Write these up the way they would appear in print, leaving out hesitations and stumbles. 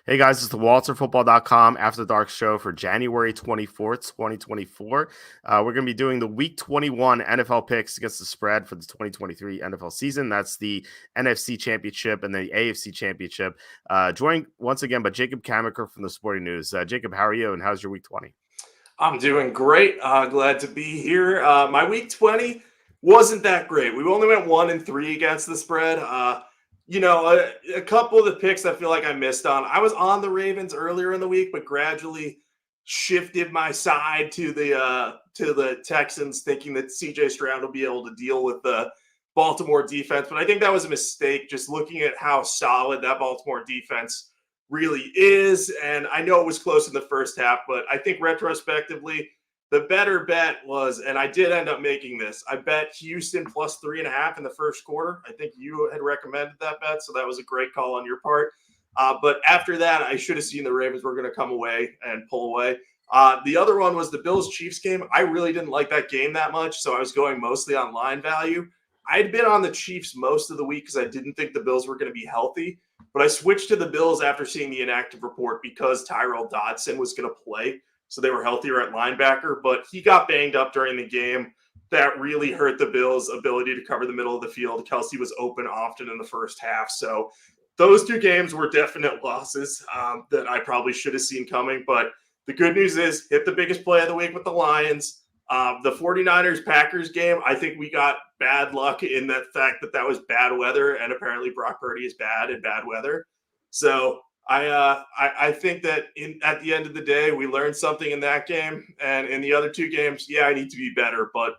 Hey guys, it's the WalterFootball.com After Dark show for January 24th, 2024. We're going to be doing the Week 21 NFL picks against the spread for the 2023 NFL season. That's the NFC Championship and the AFC Championship. Joined once again by Jacob Camenker from the Sporting News. Jacob, how are you and how's your Week 20? I'm doing great. Glad to be here. My week 20 wasn't that great. We only went 1-3 against the spread. A couple of the picks I feel like I missed on. I was on the Ravens earlier in the week, but gradually shifted my side to the Texans, thinking that CJ Stroud will be able to deal with the Baltimore defense. But I think that was a mistake, just looking at how solid that Baltimore defense really is. And I know it was close in the first half, but I think retrospectively, the better bet was, and I did end up making this, I bet Houston plus 3.5 in the first quarter. I think you had recommended that bet, so that was a great call on your part. But after that, I should have seen the Ravens were going to come away and pull away. The other one was the Bills-Chiefs game. I really didn't like that game that much, so I was going mostly on line value. I had been on the Chiefs most of the week because I didn't think the Bills were going to be healthy. But I switched to the Bills after seeing the inactive report because Tyrell Dodson was going to play. So they were healthier at linebacker, but he got banged up during the game. That really hurt the Bills' ability to cover the middle of the field. Kelsey was open often in the first half. So those two games were definite losses that I probably should have seen coming. But the good news is hit the biggest play of the week with the Lions. The 49ers-Packers game, I think we got bad luck in that fact that was bad weather, and apparently Brock Purdy is bad in bad weather. So I think that at the end of the day, we learned something in that game. And in the other two games, yeah, I need to be better. But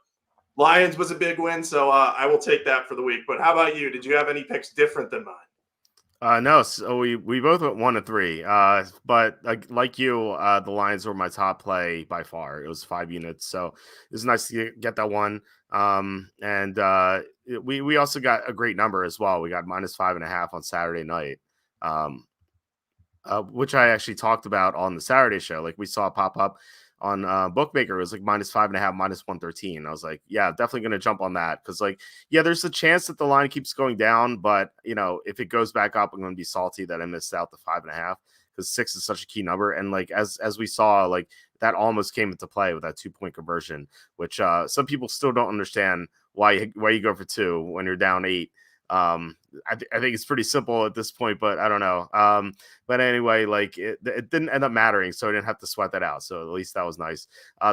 Lions was a big win, so I will take that for the week. But how about you? Did you have any picks different than mine? No, so we both went 1-3. But like you, the Lions were my top play by far. It was 5 units, so it was nice to get that one. We also got a great number as well. We got -5.5 on Saturday night, um, which I actually talked about on the Saturday show. Like we saw it pop up on Bookmaker. It was like -5.5, -113. I was like, yeah, definitely going to jump on that because, like, yeah, there's a chance that the line keeps going down, but if it goes back up, I'm going to be salty that I missed out the 5.5 because 6 is such a key number. And like as we saw, like that almost came into play with that 2-point conversion, which some people still don't understand why you go for 2 when you're down 8. I think it's pretty simple at this point, but I don't know. But anyway, like it didn't end up mattering, so I didn't have to sweat that out. So at least that was nice.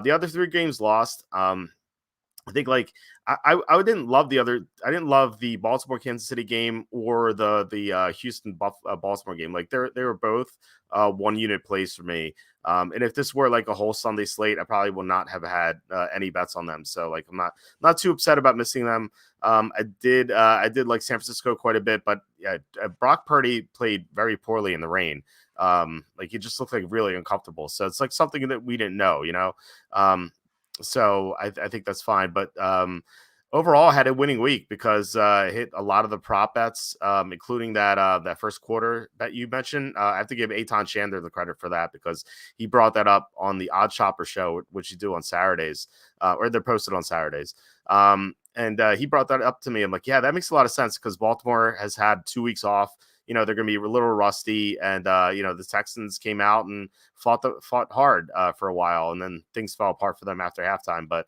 The other 3 games lost. I think like I didn't love I didn't love the Baltimore Kansas City game or the Houston Baltimore game. Like they were both 1-unit plays for me. And if this were like a whole Sunday slate, I probably would not have had any bets on them. So like I'm not too upset about missing them. I did like San Francisco quite a bit, but yeah, Brock Purdy played very poorly in the rain. Like he just looked like really uncomfortable. So it's like something that we didn't know, So I think that's fine. But overall, I had a winning week because I hit a lot of the prop bets, including that first quarter that you mentioned. I have to give Eitan Shander the credit for that because he brought that up on the Odd Shopper show, which you do on Saturdays, or they're posted on Saturdays. And he brought that up to me. I'm like, yeah, that makes a lot of sense because Baltimore has had 2 weeks off. They're going to be a little rusty, and the Texans came out and fought hard for a while, and then things fell apart for them after halftime. But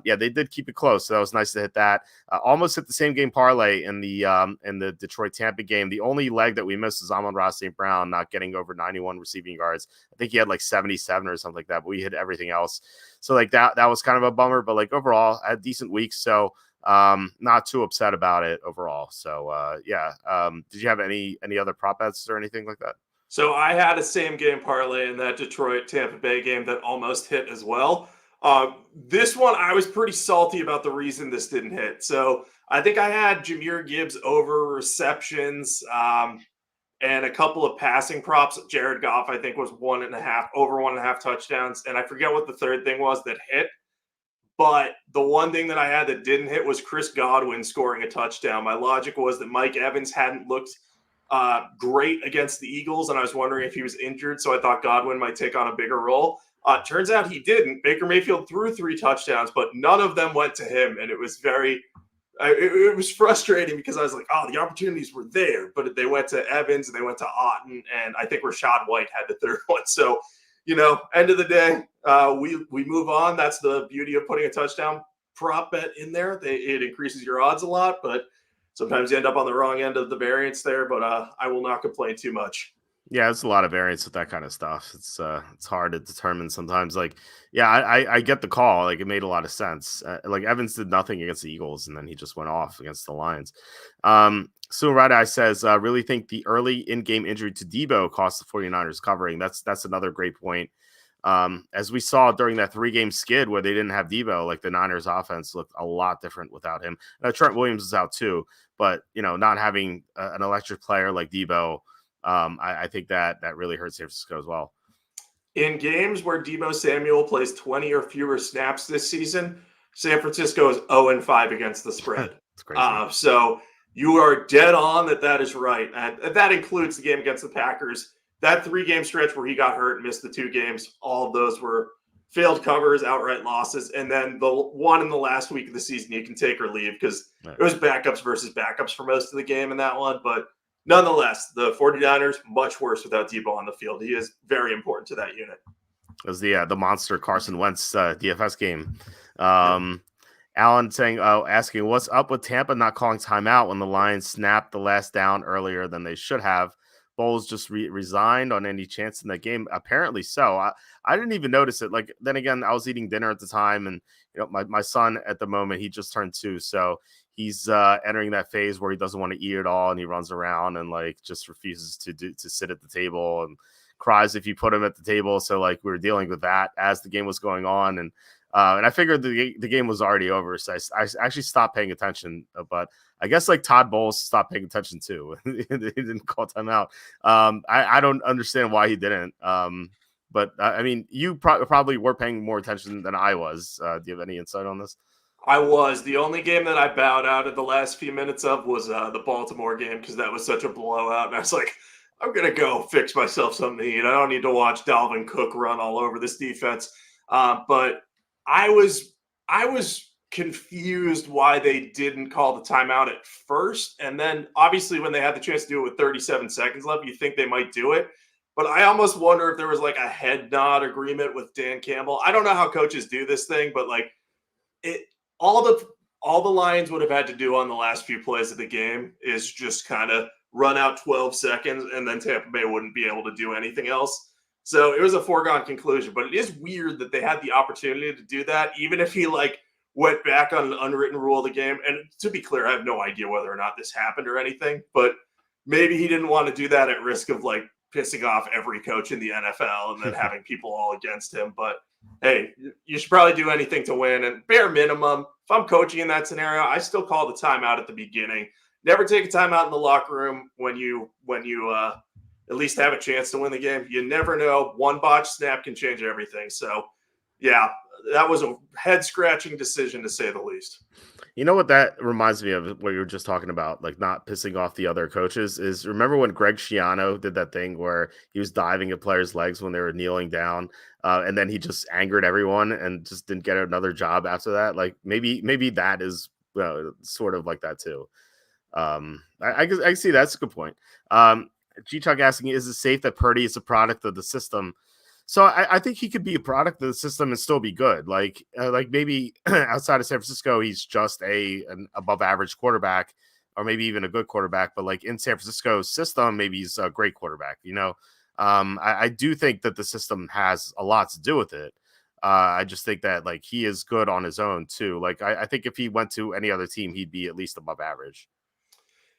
yeah, they did keep it close, so that was nice to hit that. Almost hit the same game parlay in the Detroit Tampa game. The only leg that we missed is Amon-Ra St. Brown not getting over 91 receiving yards. I think he had like 77 or something like that, but we hit everything else. So like that was kind of a bummer, but like overall, I had decent weeks. So not too upset about it overall. So yeah. Did you have any other prop bets or anything like that? So I had a same game parlay in that Detroit Tampa Bay game that almost hit as well. This one, I was pretty salty about the reason this didn't hit. So I think I had Jahmyr Gibbs over receptions and a couple of passing props. Jared Goff, I think, was 1.5 touchdowns. And I forget what the third thing was that hit. But the one thing that I had that didn't hit was Chris Godwin scoring a touchdown. My logic was that Mike Evans hadn't looked great against the Eagles, and I was wondering if he was injured, so I thought Godwin might take on a bigger role. Turns out he didn't. Baker Mayfield threw 3 touchdowns, but none of them went to him, and it was very it was frustrating because I was like, oh, the opportunities were there, but they went to Evans and they went to Otten, and I think Rashad White had the third one. So, end of the day, we move on. That's the beauty of putting a touchdown prop bet in there. It increases your odds a lot, but sometimes you end up on the wrong end of the variance there. But I will not complain too much. Yeah, it's a lot of variance with that kind of stuff. It's hard to determine sometimes. Like, yeah, I get the call. Like, it made a lot of sense. Like Evans did nothing against the Eagles, and then he just went off against the Lions. So Red Eye says, really think the early in-game injury to Debo cost the 49ers covering. That's another great point. As we saw during that 3-game skid where they didn't have Debo, like the Niners offense looked a lot different without him. Trent Williams is out too, but not having an electric player like Debo, I think that really hurts San Francisco as well. In games where Deebo Samuel plays 20 or fewer snaps this season, San Francisco is 0-5 against the spread. It's crazy. So you are dead on that is right. And that includes the game against the Packers. That 3-game stretch where he got hurt and missed the 2 games, all of those were failed covers, outright losses. And then the one in the last week of the season, you can take or leave because it was backups versus backups for most of the game in that one. But nonetheless, the 49ers, much worse without Debo on the field. He is very important to that unit. It was the monster Carson Wentz DFS game. Alan saying, asking, what's up with Tampa not calling timeout when the Lions snapped the last down earlier than they should have? Bowles just resigned on any chance in that game? Apparently so. I didn't even notice it. Like, then again, I was eating dinner at the time, and my son at the moment, he just turned 2, so he's entering that phase where he doesn't want to eat at all, and he runs around and like just refuses to sit at the table and cries if you put him at the table. So like we were dealing with that as the game was going on, and I figured the game was already over, so I actually stopped paying attention. But I guess like Todd Bowles stopped paying attention too. He didn't call timeout. I don't understand why he didn't. But I mean, you probably were paying more attention than I was. Do you have any insight on this? I was. The only game that I bowed out at the last few minutes of was the Baltimore game because that was such a blowout. And I was like, I'm going to go fix myself something to eat. I don't need to watch Dalvin Cook run all over this defense. But I was confused why they didn't call the timeout at first. And then obviously when they had the chance to do it with 37 seconds left, you think they might do it. But I almost wonder if there was like a head nod agreement with Dan Campbell. I don't know how coaches do this thing, but like all the Lions would have had to do on the last few plays of the game is just kind of run out 12 seconds, and then Tampa Bay wouldn't be able to do anything else. So it was a foregone conclusion, but it is weird that they had the opportunity to do that, even if he like went back on an unwritten rule of the game. And to be clear, I have no idea whether or not this happened or anything, but maybe he didn't want to do that at risk of like pissing off every coach in the NFL and then having people all against him. But hey, you should probably do anything to win. And bare minimum, if I'm coaching in that scenario, I still call the timeout at the beginning. Never take a timeout in the locker room when you at least have a chance to win the game. You never know. One botch snap can change everything. So, yeah, that was a head-scratching decision to say the least. You know what that reminds me of, what you were just talking about, like not pissing off the other coaches, is remember when Greg Schiano did that thing where he was diving at players' legs when they were kneeling down, and then he just angered everyone and just didn't get another job after that? Like maybe that is sort of like that too. I see that's a good point. G-Tuck asking, is it safe that Purdy is a product of the system? So I think he could be a product of the system and still be good. Like maybe outside of San Francisco, he's just an above average quarterback, or maybe even a good quarterback. But like in San Francisco's system, maybe he's a great quarterback. I do think that the system has a lot to do with it. I just think that like he is good on his own too. Like I think if he went to any other team, he'd be at least above average.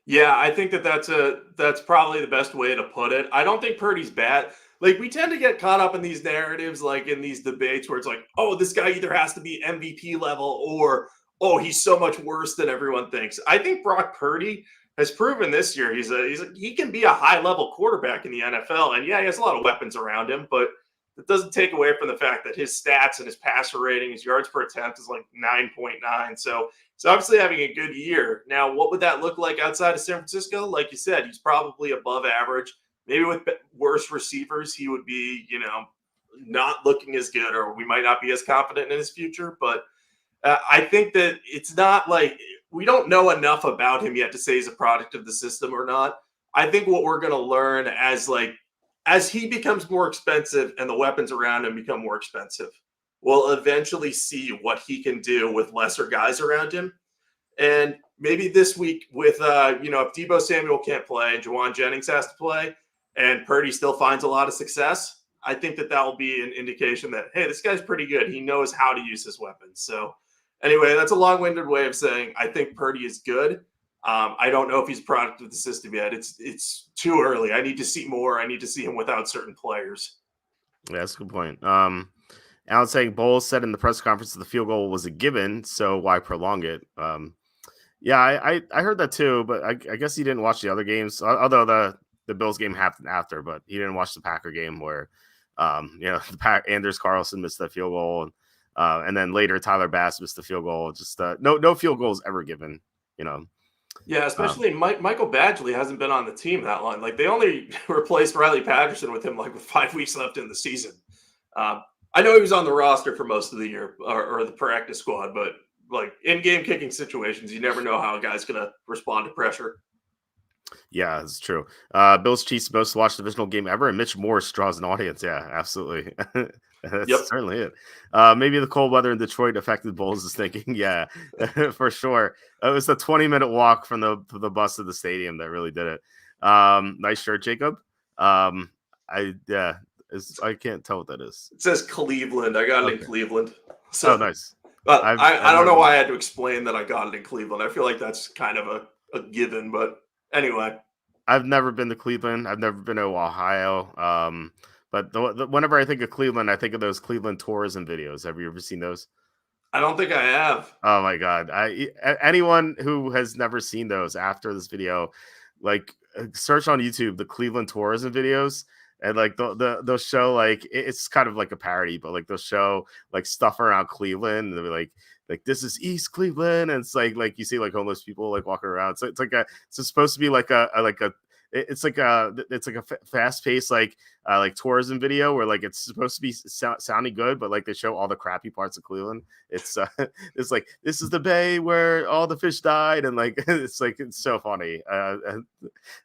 Yeah, I think that's probably the best way to put it. I don't think Purdy's bad. Like, we tend to get caught up in these narratives, like in these debates where it's like, oh, this guy either has to be MVP level or, oh, he's so much worse than everyone thinks. I think Brock Purdy has proven this year he can be a high level quarterback in the NFL. And yeah, he has a lot of weapons around him, but it doesn't take away from the fact that his stats and his passer rating, his yards per attempt is like 9.9. So he's obviously having a good year. Now, what would that look like outside of San Francisco? Like you said, he's probably above average. Maybe with worse receivers, he would be, not looking as good, or we might not be as confident in his future. But I think that it's not like we don't know enough about him yet to say he's a product of the system or not. I think what we're going to learn as he becomes more expensive and the weapons around him become more expensive, we'll eventually see what he can do with lesser guys around him. And maybe this week with if Deebo Samuel can't play and Juwan Jennings has to play and Purdy still finds a lot of success, I think that will be an indication that, hey, this guy's pretty good. He knows how to use his weapons. So anyway, that's a long-winded way of saying I think Purdy is good. I don't know if he's a product of the system yet. It's too early. I need to see more. I need to see him without certain players. Yeah, that's a good point. Alan saying Bowles said in the press conference that the field goal was a given, so why prolong it? Yeah, I heard that too, but I guess he didn't watch the other games. Although the Bills game happened after, but he didn't watch the Packer game where, Anders Carlson missed that field goal, and then later Tyler Bass missed the field goal. Just no field goals ever given. Yeah, especially Michael Badgley hasn't been on the team that long. Like they only replaced Riley Patterson with him with 5 weeks left in the season. I know he was on the roster for most of the year or the practice squad, but in-game kicking situations, you never know how a guy's going to respond to pressure. Yeah, it's true. Bills Chiefs most watched divisional game ever, and Mitch Morse draws an audience. Yeah, absolutely. That's certainly it. Maybe the cold weather in Detroit affected Bulls' thinking. Yeah, for sure. It was the 20-minute walk from the bus to the stadium that really did it. Nice shirt, Jacob. I can't tell what that is. It says Cleveland. I got it in Cleveland. So, nice. I don't know why I had to explain that I got it in Cleveland. I feel like that's kind of a given, but anyway. I've never been to Cleveland. I've never been to Ohio. But whenever I think of Cleveland, I think of those Cleveland tourism videos. Have you ever seen those? I don't think I have. Oh my God. Anyone who has never seen those after this video, search on YouTube, the Cleveland tourism videos. And they'll show it's kind of like a parody, but they'll show stuff around Cleveland. And they'll be like this is East Cleveland, and it's like you see homeless people walking around. So it's supposed to be it's like a fast paced tourism video where it's supposed to be sounding good, but they show all the crappy parts of Cleveland. It's it's this is the bay where all the fish died, and it's so funny.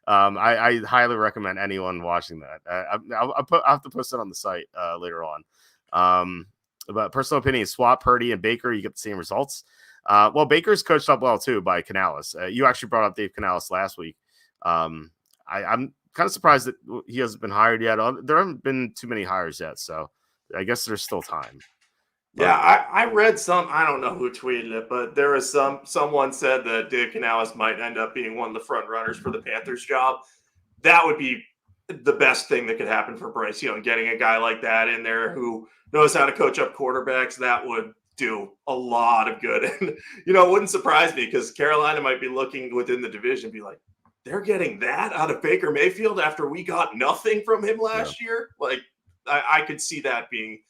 I highly recommend anyone watching that. I'll have to post it on the site later on. But personal opinion, swap Purdy and Baker, you get the same results. Well, Baker's coached up well too by Canales. You actually brought up Dave Canales last week. I'm kind of surprised that he hasn't been hired yet. There haven't been too many hires yet, so I guess there's still time. Yeah, I read some. I don't know who tweeted it, but there was someone said that Dave Canales might end up being one of the front runners for the Panthers job. That would be the best thing that could happen for Bryce Young, getting a guy like that in there who knows how to coach up quarterbacks. That would do a lot of good. And, it wouldn't surprise me because Carolina might be looking within the division and be like, they're getting that out of Baker Mayfield after we got nothing from him last year. I could see that being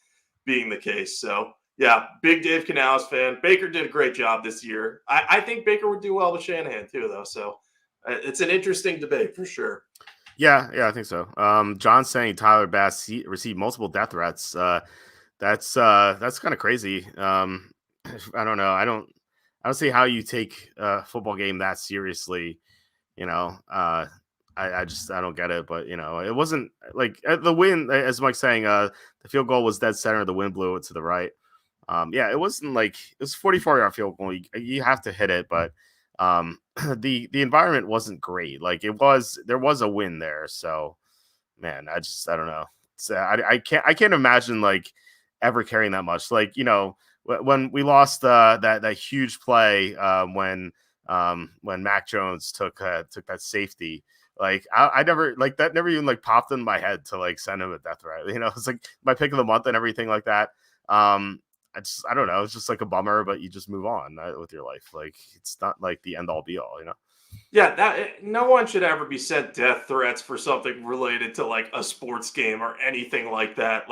the case. So yeah, big Dave Canales fan. Baker did a great job this year. I think Baker would do well with Shanahan too, though. So it's an interesting debate for sure. Yeah, I think so. John's saying Tyler Bass received multiple death threats. That's kind of crazy. I don't know. I don't see how you take a football game that seriously. I don't get it. But it wasn't the wind, as Mike's saying. The field goal was dead center. The wind blew it to the right. It wasn't it was 44-yard field goal. You have to hit it, but the environment wasn't great. There was a win there. So, man, I don't know. I can't imagine ever caring that much. When we lost that huge play when Mac Jones took that safety. I never that never even popped in my head to send him a death threat. It's my pick of the month and everything like that. I don't know. It's just a bummer, but you just move on with your life. It's not the end all be all, Yeah, that no one should ever be sent death threats for something related to a sports game or anything like that.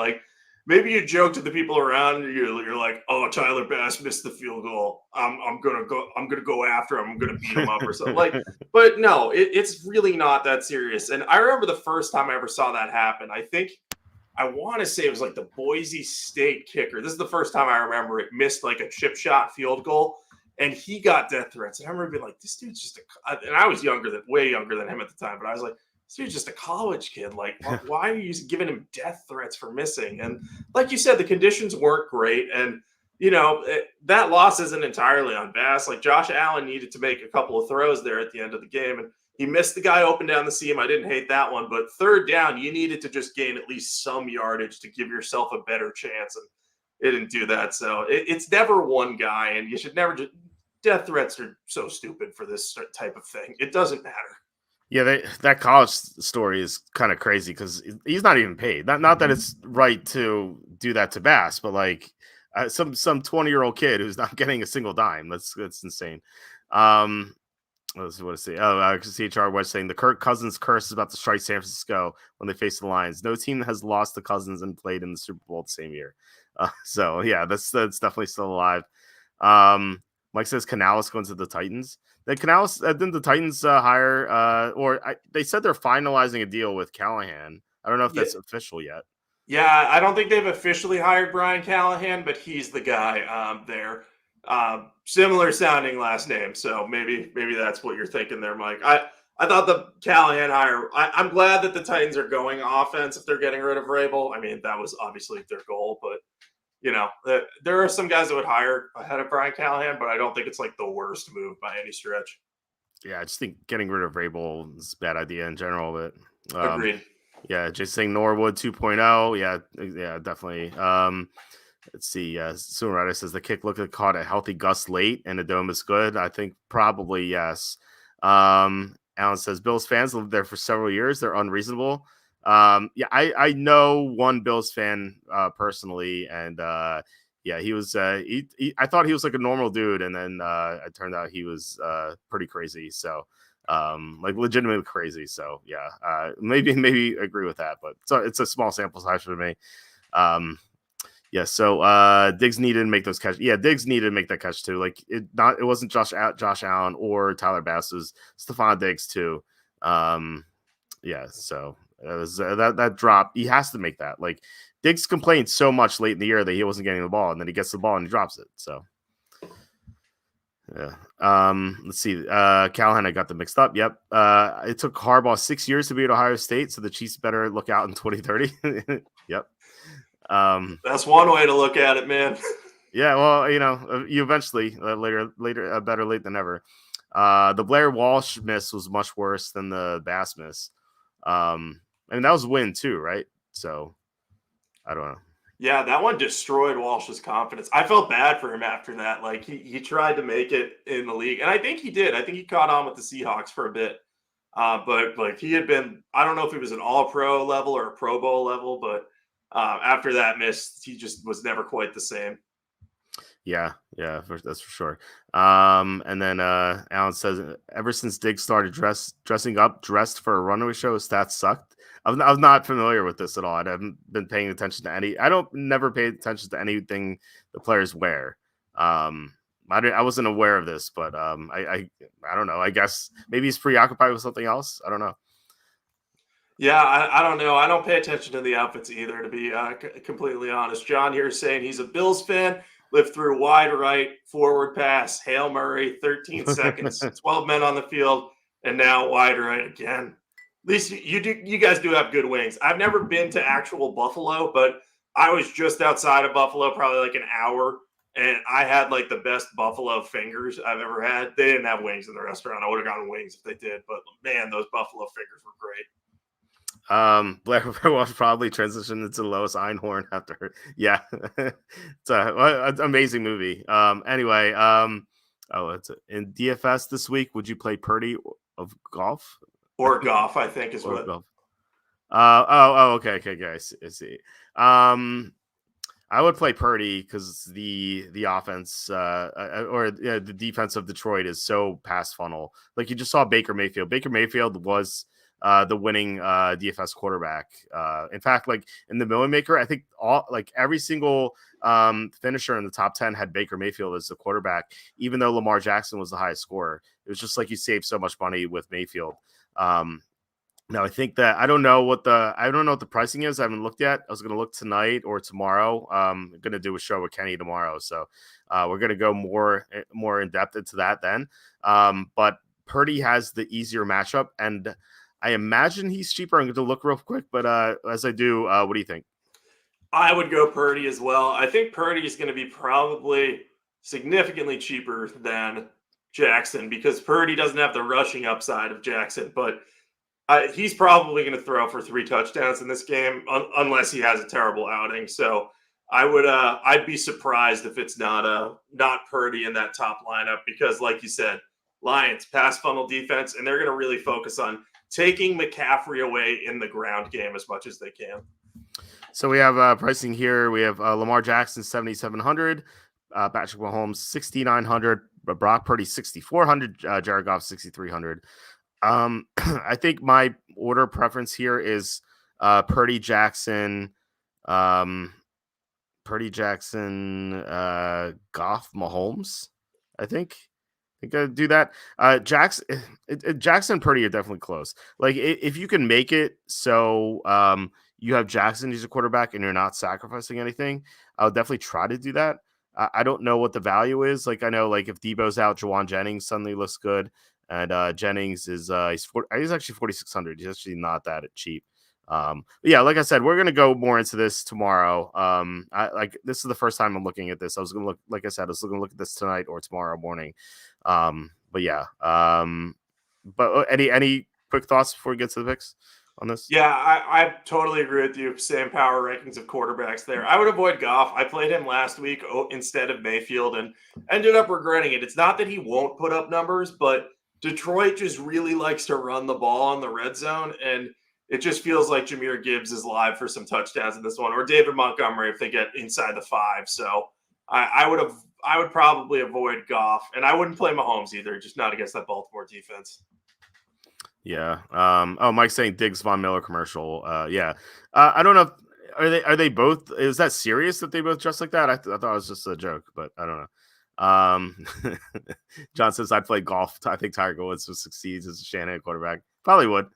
Maybe you joke to the people around you. You're like, "Oh, Tyler Bass missed the field goal. I'm gonna go after him. I'm gonna beat him up or something." But no, it's really not that serious. And I remember the first time I ever saw that happen. I want to say it was the Boise State kicker. This is the first time I remember it missed a chip shot field goal. and he got death threats. And I remember being like, this dude's just and I was way younger than him at the time, but I was like, this dude's just a college kid. Like, why are you giving him death threats for missing? And like you said, the conditions weren't great. And, that loss isn't entirely on Bass. Like, Josh Allen needed to make a couple of throws there at the end of the game. And he missed the guy open down the seam. I didn't hate that one. But third down, you needed to just gain at least some yardage to give yourself a better chance. And it didn't do that. So it's never one guy. And you should never just. Death threats are so stupid for this type of thing. It doesn't matter. Yeah, that college story is kind of crazy because he's not even paid. Not that it's right to do that to Bass, but like some 20-year-old kid who's not getting a single dime. That's insane. Let's see what to say. CHR was saying the Kirk Cousins curse is about to strike San Francisco when they face the Lions. No team has lost to Cousins and played in the Super Bowl the same year. So yeah, that's definitely still alive. Mike says Canales going to the Titans. Didn't the Titans hire they said they're finalizing a deal with Callahan. I don't know if that's official yet. Yeah, I don't think they've officially hired Brian Callahan, but he's the guy there. Similar sounding last name, so maybe that's what you're thinking there, Mike. I thought the Callahan hire. I'm glad that the Titans are going offense if they're getting rid of Vrabel. I mean, that was obviously their goal, but there are some guys that would hire ahead of Brian Callahan, but I don't think it's like the worst move by any stretch. Yeah, I just think getting rid of Vrabel is a bad idea in general. But agreed. Yeah, just saying Norwood 2.0. Yeah, definitely. Let's see. Soonrider says the kick looked like caught a healthy gust late, and the dome is good. I think probably yes. Alan says Bills fans lived there for several years. They're unreasonable. I know one Bills fan personally, and he was. I thought he was like a normal dude, and then it turned out he was pretty crazy. So, like legitimately crazy. So yeah, maybe agree with that, but it's a small sample size for me. So Diggs needed to make those catches. Yeah, Diggs needed to make that catch too. Like it wasn't Josh Allen or Tyler Bass, it was Stephon Diggs too. So it was that drop. He has to make that. Like Diggs complained so much late in the year that he wasn't getting the ball, and then he gets the ball and he drops it. So yeah. Let's see. Callahan, I got them mixed up. Yep. It took Harbaugh 6 years to be at Ohio State, so the Chiefs better look out in 2030. Yep. That's one way to look at it, man. Yeah, well, you eventually later, better late than never. The Blair Walsh miss was much worse than the Bass miss. And that was a win too, right? So I don't know. Yeah, that one destroyed Walsh's confidence. I felt bad for him after that. Like he tried to make it in the league, and I think he did. I think he caught on with the Seahawks for a bit. But like he had been, I don't know if he was an All-Pro level or a Pro Bowl level, but after that miss, he just was never quite the same. Yeah, that's for sure. And then Alan says, ever since Diggs started dressed for a runaway show, his stats sucked. I was not familiar with this at all. I haven't been paying attention to never pay attention to anything the players wear. I wasn't aware of this, but I don't know. I guess maybe he's preoccupied with something else. I don't know. Yeah, I don't know. I don't pay attention to the outfits either, to be completely honest. John here is saying he's a Bills fan. Lived through wide right, forward pass, Hail Murray, 13 seconds, 12 men on the field, and now wide right again. At least you guys do have good wings. I've never been to actual Buffalo, but I was just outside of Buffalo, probably like an hour, and I had like the best Buffalo fingers I've ever had. They didn't have wings in the restaurant. I would have gotten wings if they did, but man, those Buffalo fingers were great. Blair Walsh probably transitioned into Lois Einhorn after. Yeah, it's an amazing movie. Anyway, it's in DFS this week. Would you play Purdy of golf or golf? I think is what. Golf. Okay, guys. I see. I would play Purdy because the offense the defense of Detroit is so pass funnel. Like you just saw Baker Mayfield. Baker Mayfield was the winning DFS quarterback. In fact, like in the Million Maker, I think every single finisher in the top 10 had Baker Mayfield as the quarterback, even though Lamar Jackson was the highest scorer. It was just like you saved so much money with Mayfield. No, I think that I don't know what the pricing is. I haven't looked yet. I was going to look tonight or tomorrow. I'm going to do a show with Kenny tomorrow, so we're going to go more in depth into that then. But Purdy has the easier matchup, and I imagine he's cheaper. I'm going to look real quick, but as I do, what do you think? I would go Purdy as well. I think Purdy is going to be probably significantly cheaper than Jackson because Purdy doesn't have the rushing upside of Jackson, but he's probably going to throw for 3 touchdowns in this game unless he has a terrible outing. So I'd be surprised if it's not Purdy in that top lineup because, like you said, Lions pass funnel defense, and they're going to really focus on taking McCaffrey away in the ground game as much as they can. So we have pricing here. We have Lamar Jackson 7,700, Patrick Mahomes 6,900, Brock Purdy 6,400, Jared Goff 6,300. I think my order preference here is Purdy Jackson, Goff Mahomes. I think I'd do that. Jackson and Purdy are definitely close. Like if you can make it so you have Jackson as a quarterback and you're not sacrificing anything, I'll definitely try to do that. I don't know what the value is. Like I know, like if Debo's out, Jawan Jennings suddenly looks good, and Jennings is he's actually 4,600. He's actually not that cheap. But yeah, like I said, we're gonna go more into this tomorrow. This is the first time I'm looking at this. I was gonna look, like I said, I was gonna look at this tonight or tomorrow morning. But yeah. But any quick thoughts before we get to the picks on this? Yeah, I totally agree with you. Same power rankings of quarterbacks there. I would avoid Goff. I played him last week instead of Mayfield and ended up regretting it. It's not that he won't put up numbers, but Detroit just really likes to run the ball in the red zone, and it just feels like Jahmyr Gibbs is live for some touchdowns in this one, or David Montgomery if they get inside the 5. So I would probably avoid Goff, and I wouldn't play Mahomes either, just not against that Baltimore defense. Yeah. Mike's saying Diggs Von Miller commercial. Yeah. I don't know. Are they both? Is that serious that they both dress like that? I thought it was just a joke, but I don't know. John says I played golf. I think Tiger Woods would succeed as a Shanahan quarterback. Probably would.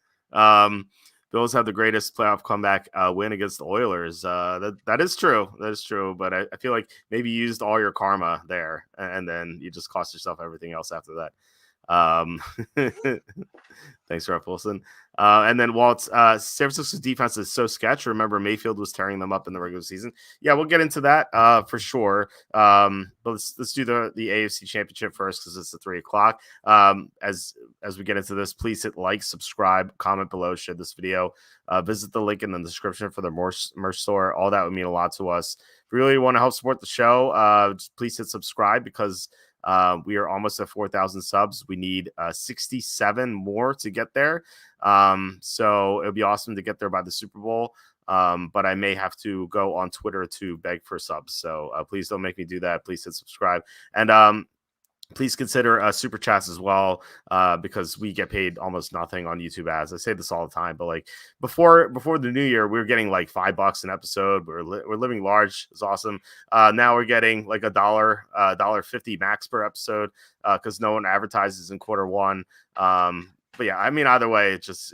Bills have the greatest playoff comeback win against the Oilers. That is true. That is true. But I feel like maybe you used all your karma there, and then you just cost yourself everything else after that. Thanks, Ralph Wilson. And then Walt, San Francisco's defense is so sketch. Remember, Mayfield was tearing them up in the regular season. Yeah, we'll get into that for sure. But let's do the AFC Championship first because it's at 3:00. As we get into this, please hit like, subscribe, comment below, share this video. Visit the link in the description for the merch store. All that would mean a lot to us. If you really want to help support the show, just please hit subscribe because we are almost at 4,000 subs. We need 67 more to get there. So it would be awesome to get there by the Super Bowl. But I may have to go on Twitter to beg for subs. So please don't make me do that. Please hit subscribe. And please consider super chats as well, because we get paid almost nothing on YouTube ads. I say this all the time, but like before the new year, we were getting like $5 an episode. We're living large. It's awesome. Now we're getting like $1.50 max per episode because no one advertises in Q1. But yeah, I mean, either way, it's just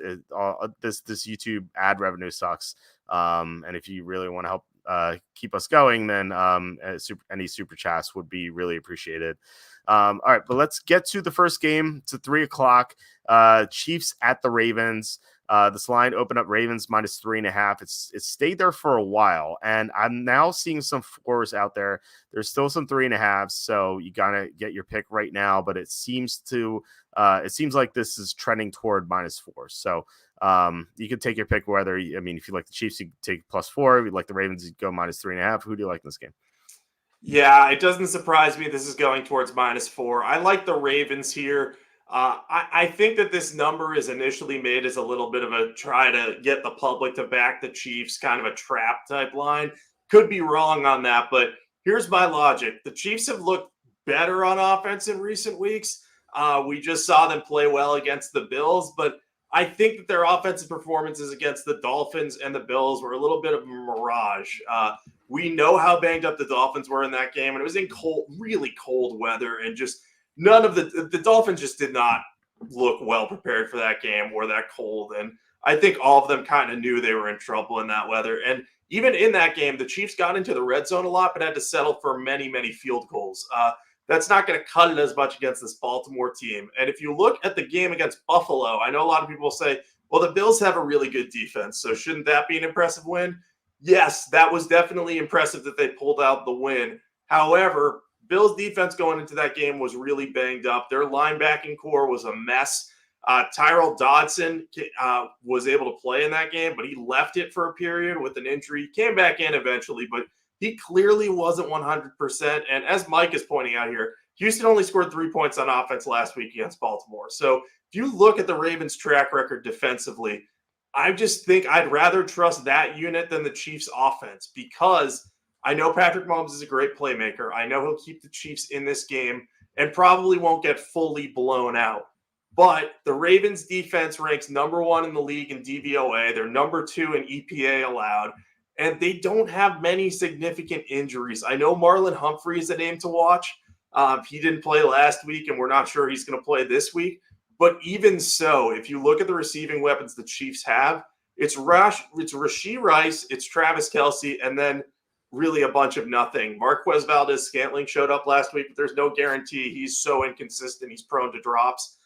this YouTube ad revenue sucks. And if you really want to help keep us going, then any super chats would be really appreciated. All right, but let's get to the first game. It's at 3:00. Chiefs at the Ravens. This line opened up Ravens -3.5. It's stayed there for a while, and I'm now seeing some 4s out there. There's still some 3.5s, so you gotta get your pick right now. But it seems like this is trending toward -4. So you can take your pick. If you like the Chiefs, you take +4. If you like the Ravens, you go -3.5. Who do you like in this game? Yeah, it doesn't surprise me this is going towards -4. I like the Ravens here. I think that this number is initially made as a little bit of a try to get the public to back the Chiefs, kind of a trap type line. Could be wrong on that, but here's my logic. The Chiefs have looked better on offense in recent weeks. We just saw them play well against the Bills, but I think that their offensive performances against the Dolphins and the Bills were a little bit of a mirage. We know how banged up the Dolphins were in that game, and it was in really cold weather, and just none of the Dolphins just did not look well prepared for that game or that cold. And I think all of them kind of knew they were in trouble in that weather. And even in that game, the Chiefs got into the red zone a lot, but had to settle for many, many field goals. That's not going to cut it as much against this Baltimore team. And if you look at the game against Buffalo, I know a lot of people say, well, the Bills have a really good defense, so shouldn't that be an impressive win? Yes, that was definitely impressive that they pulled out the win. However, Bills defense going into that game was really banged up. Their linebacking core was a mess. Tyrell Dodson was able to play in that game, but he left it for a period with an injury. He came back in eventually, but he clearly wasn't 100%. And as Mike is pointing out here, Houston only scored 3 points on offense last week against Baltimore. So if you look at the Ravens' track record defensively, I just think I'd rather trust that unit than the Chiefs' offense, because I know Patrick Mahomes is a great playmaker. I know he'll keep the Chiefs in this game and probably won't get fully blown out. But the Ravens defense ranks number 1 in the league in DVOA. They're number 2 in EPA allowed, and they don't have many significant injuries. I know Marlon Humphrey is a name to watch. He didn't play last week, and we're not sure he's going to play this week. But even so, if you look at the receiving weapons the Chiefs have, it's Rashee Rice, it's Travis Kelce, and then really a bunch of nothing. Marquez Valdez-Scantling showed up last week, but there's no guarantee. He's so inconsistent. He's prone to drops.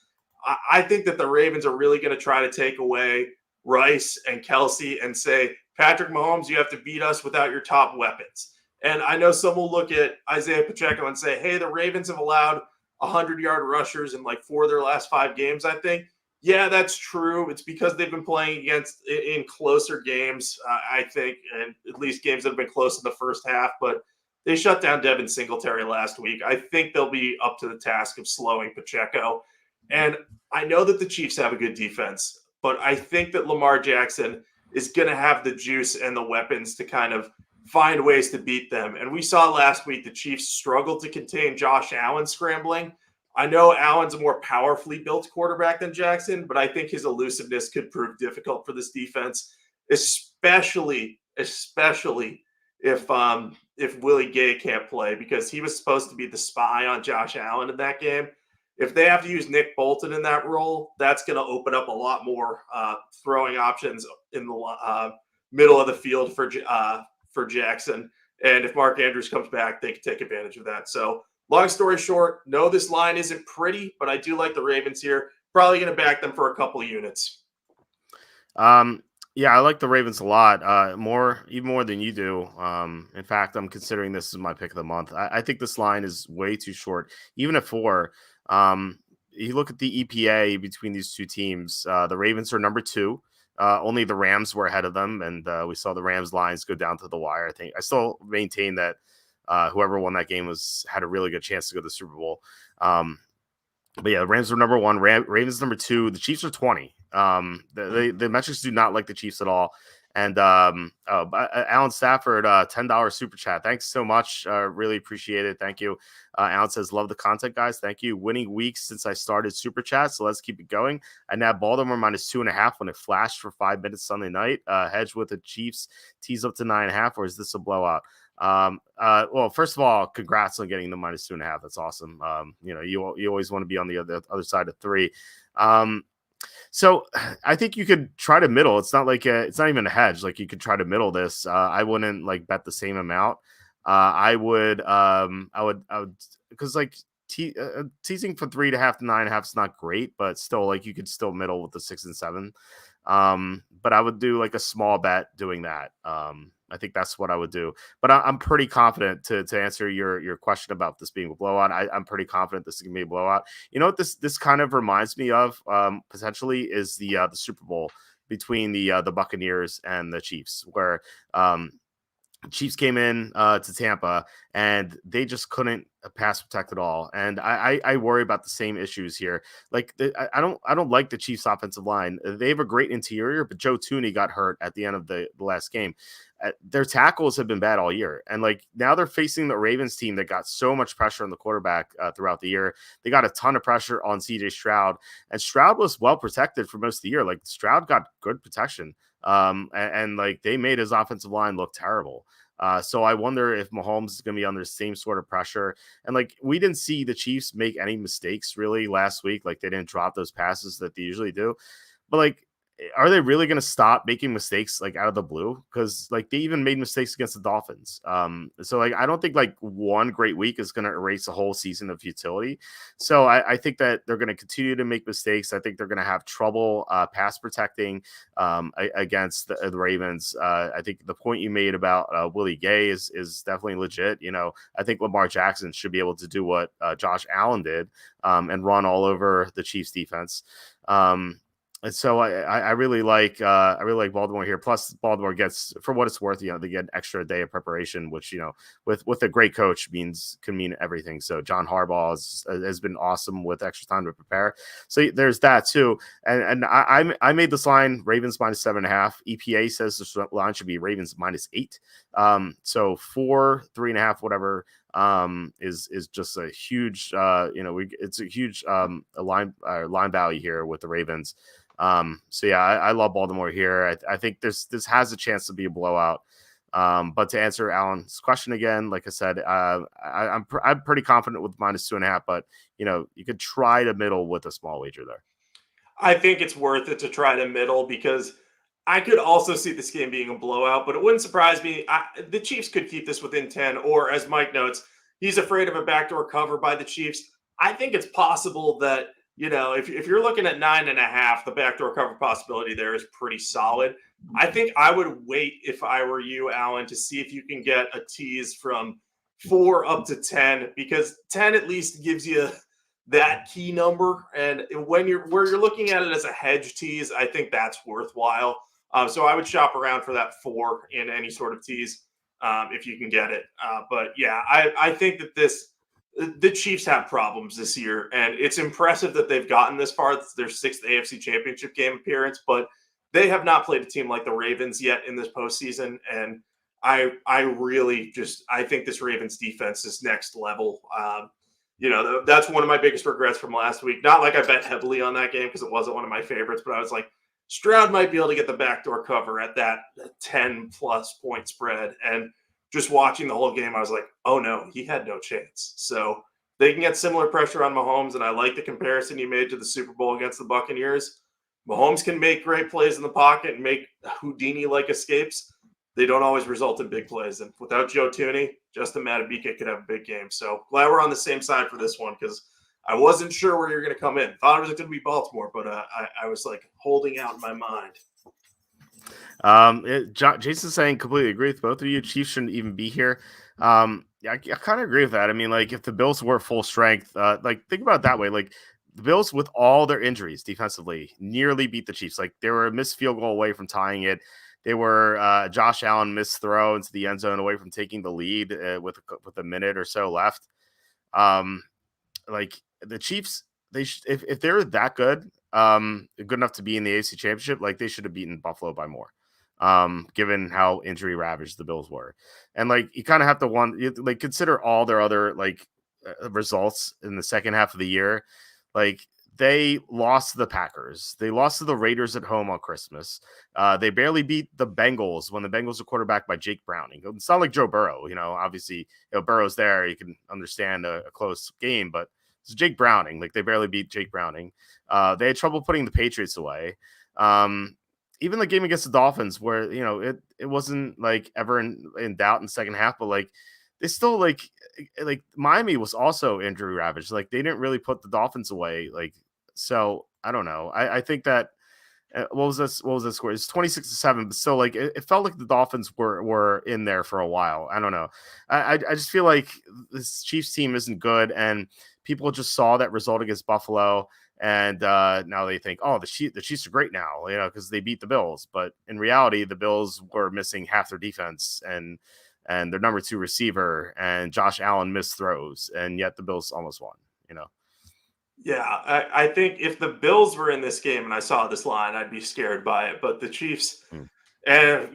I think that the Ravens are really going to try to take away Rice and Kelce and say, Patrick Mahomes, you have to beat us without your top weapons. And I know some will look at Isaiah Pacheco and say, hey, the Ravens have allowed 100-yard rushers in like 4 of their last 5 games, I think. Yeah, that's true. It's because they've been playing against in closer games, I think, and at least games that have been close in the first half. But they shut down Devin Singletary last week. I think they'll be up to the task of slowing Pacheco. And I know that the Chiefs have a good defense, but I think that Lamar Jackson is going to have the juice and the weapons to kind of find ways to beat them. And we saw last week the Chiefs struggled to contain Josh Allen scrambling. I know Allen's a more powerfully built quarterback than Jackson, but I think his elusiveness could prove difficult for this defense, especially if Willie Gay can't play, because he was supposed to be the spy on Josh Allen in that game. If they have to use Nick Bolton in that role, that's going to open up a lot more throwing options in the middle of the field for Jackson. And if Mark Andrews comes back, they can take advantage of that. So long story short, no, this line isn't pretty, but I do like the Ravens here. Probably going to back them for a couple of units. Yeah, I like the Ravens a lot, even more than you do. In fact, I'm considering this as my pick of the month. I think this line is way too short, even at 4. You look at the EPA between these two teams. The Ravens are number 2. Only the Rams were ahead of them, and we saw the Rams lines go down to the wire. I still maintain that whoever won that game had a really good chance to go to the Super Bowl. But yeah, the Rams were number 1, Ravens number 2. The Chiefs are 20. The metrics do not like the Chiefs at all. And Alan Stafford, $10 super chat. Thanks so much. Really appreciate it. Thank you. Alan says, love the content, guys. Thank you. Winning weeks since I started super chat. So let's keep it going. I nabbed Baltimore -2.5 when it flashed for 5 minutes Sunday night. Hedge with the Chiefs, tease up to 9.5, or is this a blowout? Well, first of all, congrats on getting the -2.5. That's awesome. You always want to be on the other side of 3. So I think you could try to middle. It's not even a hedge. Like, you could try to middle this. I wouldn't bet the same amount. I would, because teasing from 3.5 to 9.5 is not great, but still, you could still middle with the 6 and 7. But I would do a small bet doing that. I think that's what I would do. But I'm pretty confident to answer your question about this being a blowout. I'm pretty confident this is gonna be a blowout. You know what this kind of reminds me of potentially is the Super Bowl between the Buccaneers and the Chiefs, where Chiefs came in to Tampa and they just couldn't pass protect at all. And I worry about the same issues here. I don't like the Chiefs offensive line. They have a great interior, but Joe Thuney got hurt at the end of the last game. Their tackles have been bad all year. And now they're facing the Ravens team that got so much pressure on the quarterback throughout the year. They got a ton of pressure on CJ Stroud, and Stroud was well protected for most of the year. Stroud got good protection. And they made his offensive line look terrible. So I wonder if Mahomes is going to be under the same sort of pressure. And we didn't see the Chiefs make any mistakes really last week. They didn't drop those passes that they usually do. But are they really going to stop making mistakes like out of the blue? Because like they even made mistakes against the Dolphins. So like I don't think like one great week is going to erase a whole season of futility. So I think that they're going to continue to make mistakes. I think they're going to have trouble pass protecting against the Ravens. I think the point you made about Willie Gay is definitely legit. I think Lamar Jackson should be able to do what Josh Allen did and run all over the Chiefs defense. And so I really like Baltimore here. Plus, Baltimore gets, for what it's worth, they get an extra day of preparation, which with a great coach can mean everything. So John Harbaugh has been awesome with extra time to prepare. So there's that too. And I made this line Ravens -7.5. EPA says this line should be Ravens -8. So 4, 3.5, whatever. Is just a huge it's a huge line value here with the Ravens. So yeah, I love Baltimore here. I think this has a chance to be a blowout. But to answer Alan's question again, like I said, I'm pretty confident with -2.5, but you could try to middle with a small wager there. I think it's worth it to try to middle because I could also see this game being a blowout, but it wouldn't surprise me. The Chiefs could keep this within 10, or as Mike notes, he's afraid of a backdoor cover by the Chiefs. I think it's possible that, if you're looking at 9.5, the backdoor cover possibility there is pretty solid. I think I would wait if I were you, Alan, to see if you can get a tease from 4 up to 10, because 10 at least gives you that key number. And when you're looking at it as a hedge tease, I think that's worthwhile. So I would shop around for that 4 in any sort of tease if you can get it. But yeah, I think that the Chiefs have problems this year, and it's impressive that they've gotten this far. It's their 6th AFC Championship game appearance, but they have not played a team like the Ravens yet in this postseason. And I think this Ravens defense is next level. That's one of my biggest regrets from last week. Not like I bet heavily on that game because it wasn't one of my favorites, but I was like, Stroud might be able to get the backdoor cover at that 10-plus point spread. And just watching the whole game, I was like, oh no, he had no chance. So they can get similar pressure on Mahomes, and I like the comparison you made to the Super Bowl against the Buccaneers. Mahomes can make great plays in the pocket and make Houdini-like escapes. They don't always result in big plays. And without Joe Thuney, Justin Madubuike could have a big game. So glad we're on the same side for this one, because I wasn't sure where you're going to come in. Thought it was going to be Baltimore, but I was like holding out in my mind. Jason's saying completely agree with both of you. Chiefs shouldn't even be here. Yeah, I kind of agree with that. I mean, like if the Bills were full strength, like think about it that way. Like the Bills, with all their injuries defensively, nearly beat the Chiefs. Like they were a missed field goal away from tying it. They were Josh Allen missed throw into the end zone away from taking the lead with a minute or so left. Like the Chiefs, if they're that good enough to be in the AFC Championship, like they should have beaten Buffalo by more. Given how injury ravaged the Bills were, and like you kind of have to consider all their other results in the second half of the year. Like they lost to the Packers, they lost to the Raiders at home on Christmas. They barely beat the Bengals when the Bengals were quarterbacked by Jake Browning. It's not like Joe Burrow, obviously Burrow's there, you can understand a close game, but it's Jake Browning. Like they barely beat Jake Browning. They had trouble putting the Patriots away. Even the game against the Dolphins, where it wasn't like ever in doubt in the second half, but like they still like Miami was also injury ravaged. Like they didn't really put the Dolphins away. Like so, I don't know. I think that what was this score? It's 26-7, but still like it felt like the Dolphins were in there for a while. I don't know. I just feel like this Chiefs team isn't good, and people just saw that result against Buffalo. And now they think, oh, the Chiefs are great now, because they beat the Bills. But in reality, the Bills were missing half their defense and their number 2 receiver, and Josh Allen missed throws, and yet the Bills almost won. Yeah, I think if the Bills were in this game and I saw this line, I'd be scared by it. But the Chiefs, and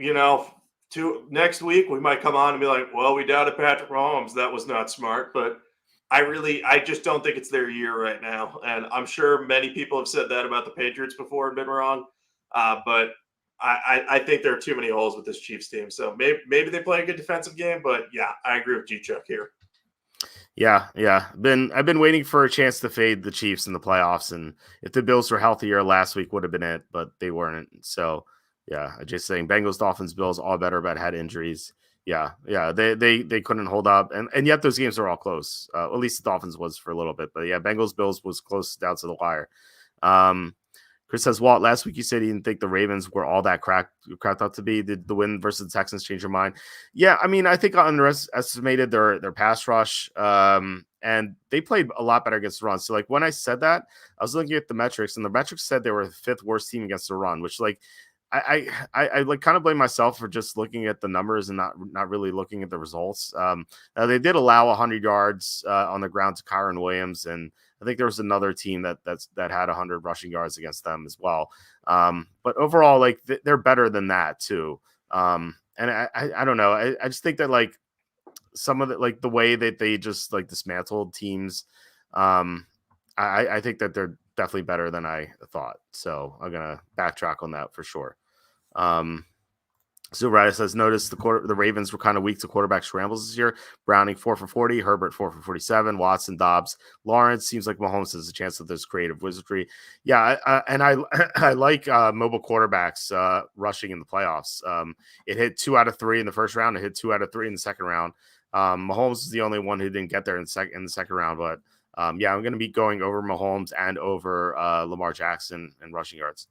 next week we might come on and be like, well, we doubted Patrick Mahomes. That was not smart, but I just don't think it's their year right now. And I'm sure many people have said that about the Patriots before and been wrong. But I think there are too many holes with this Chiefs team. So maybe they play a good defensive game. But yeah, I agree with G-Chuck here. Yeah, yeah. I've been waiting for a chance to fade the Chiefs in the playoffs, and if the Bills were healthier last week, would have been it, but they weren't. So, yeah, I just saying Bengals, Dolphins, Bills, all better, but had injuries. Yeah, yeah, they couldn't hold up, and yet those games are all close. At least the Dolphins was for a little bit, but yeah, Bengals, Bills was close down to the wire. Um, Chris says, Walt, last week you said you didn't think the Ravens were all that cracked up to be. Did the win versus the Texans change your mind? Yeah, I mean, I think I underestimated their pass rush. And they played a lot better against the run. So, like, when I said that, I was looking at the metrics, and the metrics said they were the fifth worst team against the run, which, like, I like kind of blame myself for just looking at the numbers and not really looking at the results. They did allow 100 yards on the ground to Kyron Williams, and I think there was another team that had 100 rushing yards against them as well. But overall, like they're better than that too. And I don't know. I just think that like some of the like the way that they just like dismantled teams. I think that they're definitely better than I thought. So I'm gonna backtrack on that for sure. Um, Zurita says, notice the Ravens were kind of weak to quarterback scrambles this year. Browning 4 for 40, Herbert 4 for 47, Watson, Dobbs, Lawrence. Seems like Mahomes has a chance that there's creative wizardry. Yeah, I like mobile quarterbacks rushing in the playoffs. It hit 2 out of 3 in the first round. It hit 2 out of 3 in the second round. Mahomes is the only one who didn't get there in the second round, but yeah, I'm going to be going over Mahomes and over Lamar Jackson and rushing yards.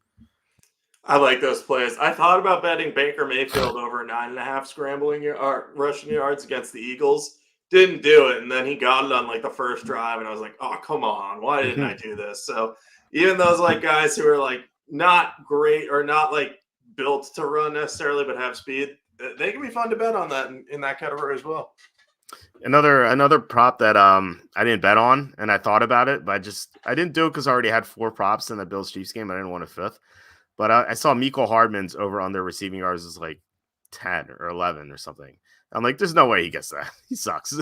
I like those plays. I thought about betting Baker Mayfield over 9.5 rushing yards against the Eagles. Didn't do it, and then he got it on like the first drive, and I was like, "Oh, come on, why didn't I do this?" So even those like guys who are like not great or not like built to run necessarily, but have speed, they can be fun to bet on that in that category as well. Another prop that I didn't bet on, and I thought about it, but I didn't do it because I already had 4 props in the Bills Chiefs game. I didn't want a fifth. But I saw Mecole Hardman's over on their receiving yards is like 10 or 11 or something. I'm like, there's no way he gets that. He sucks.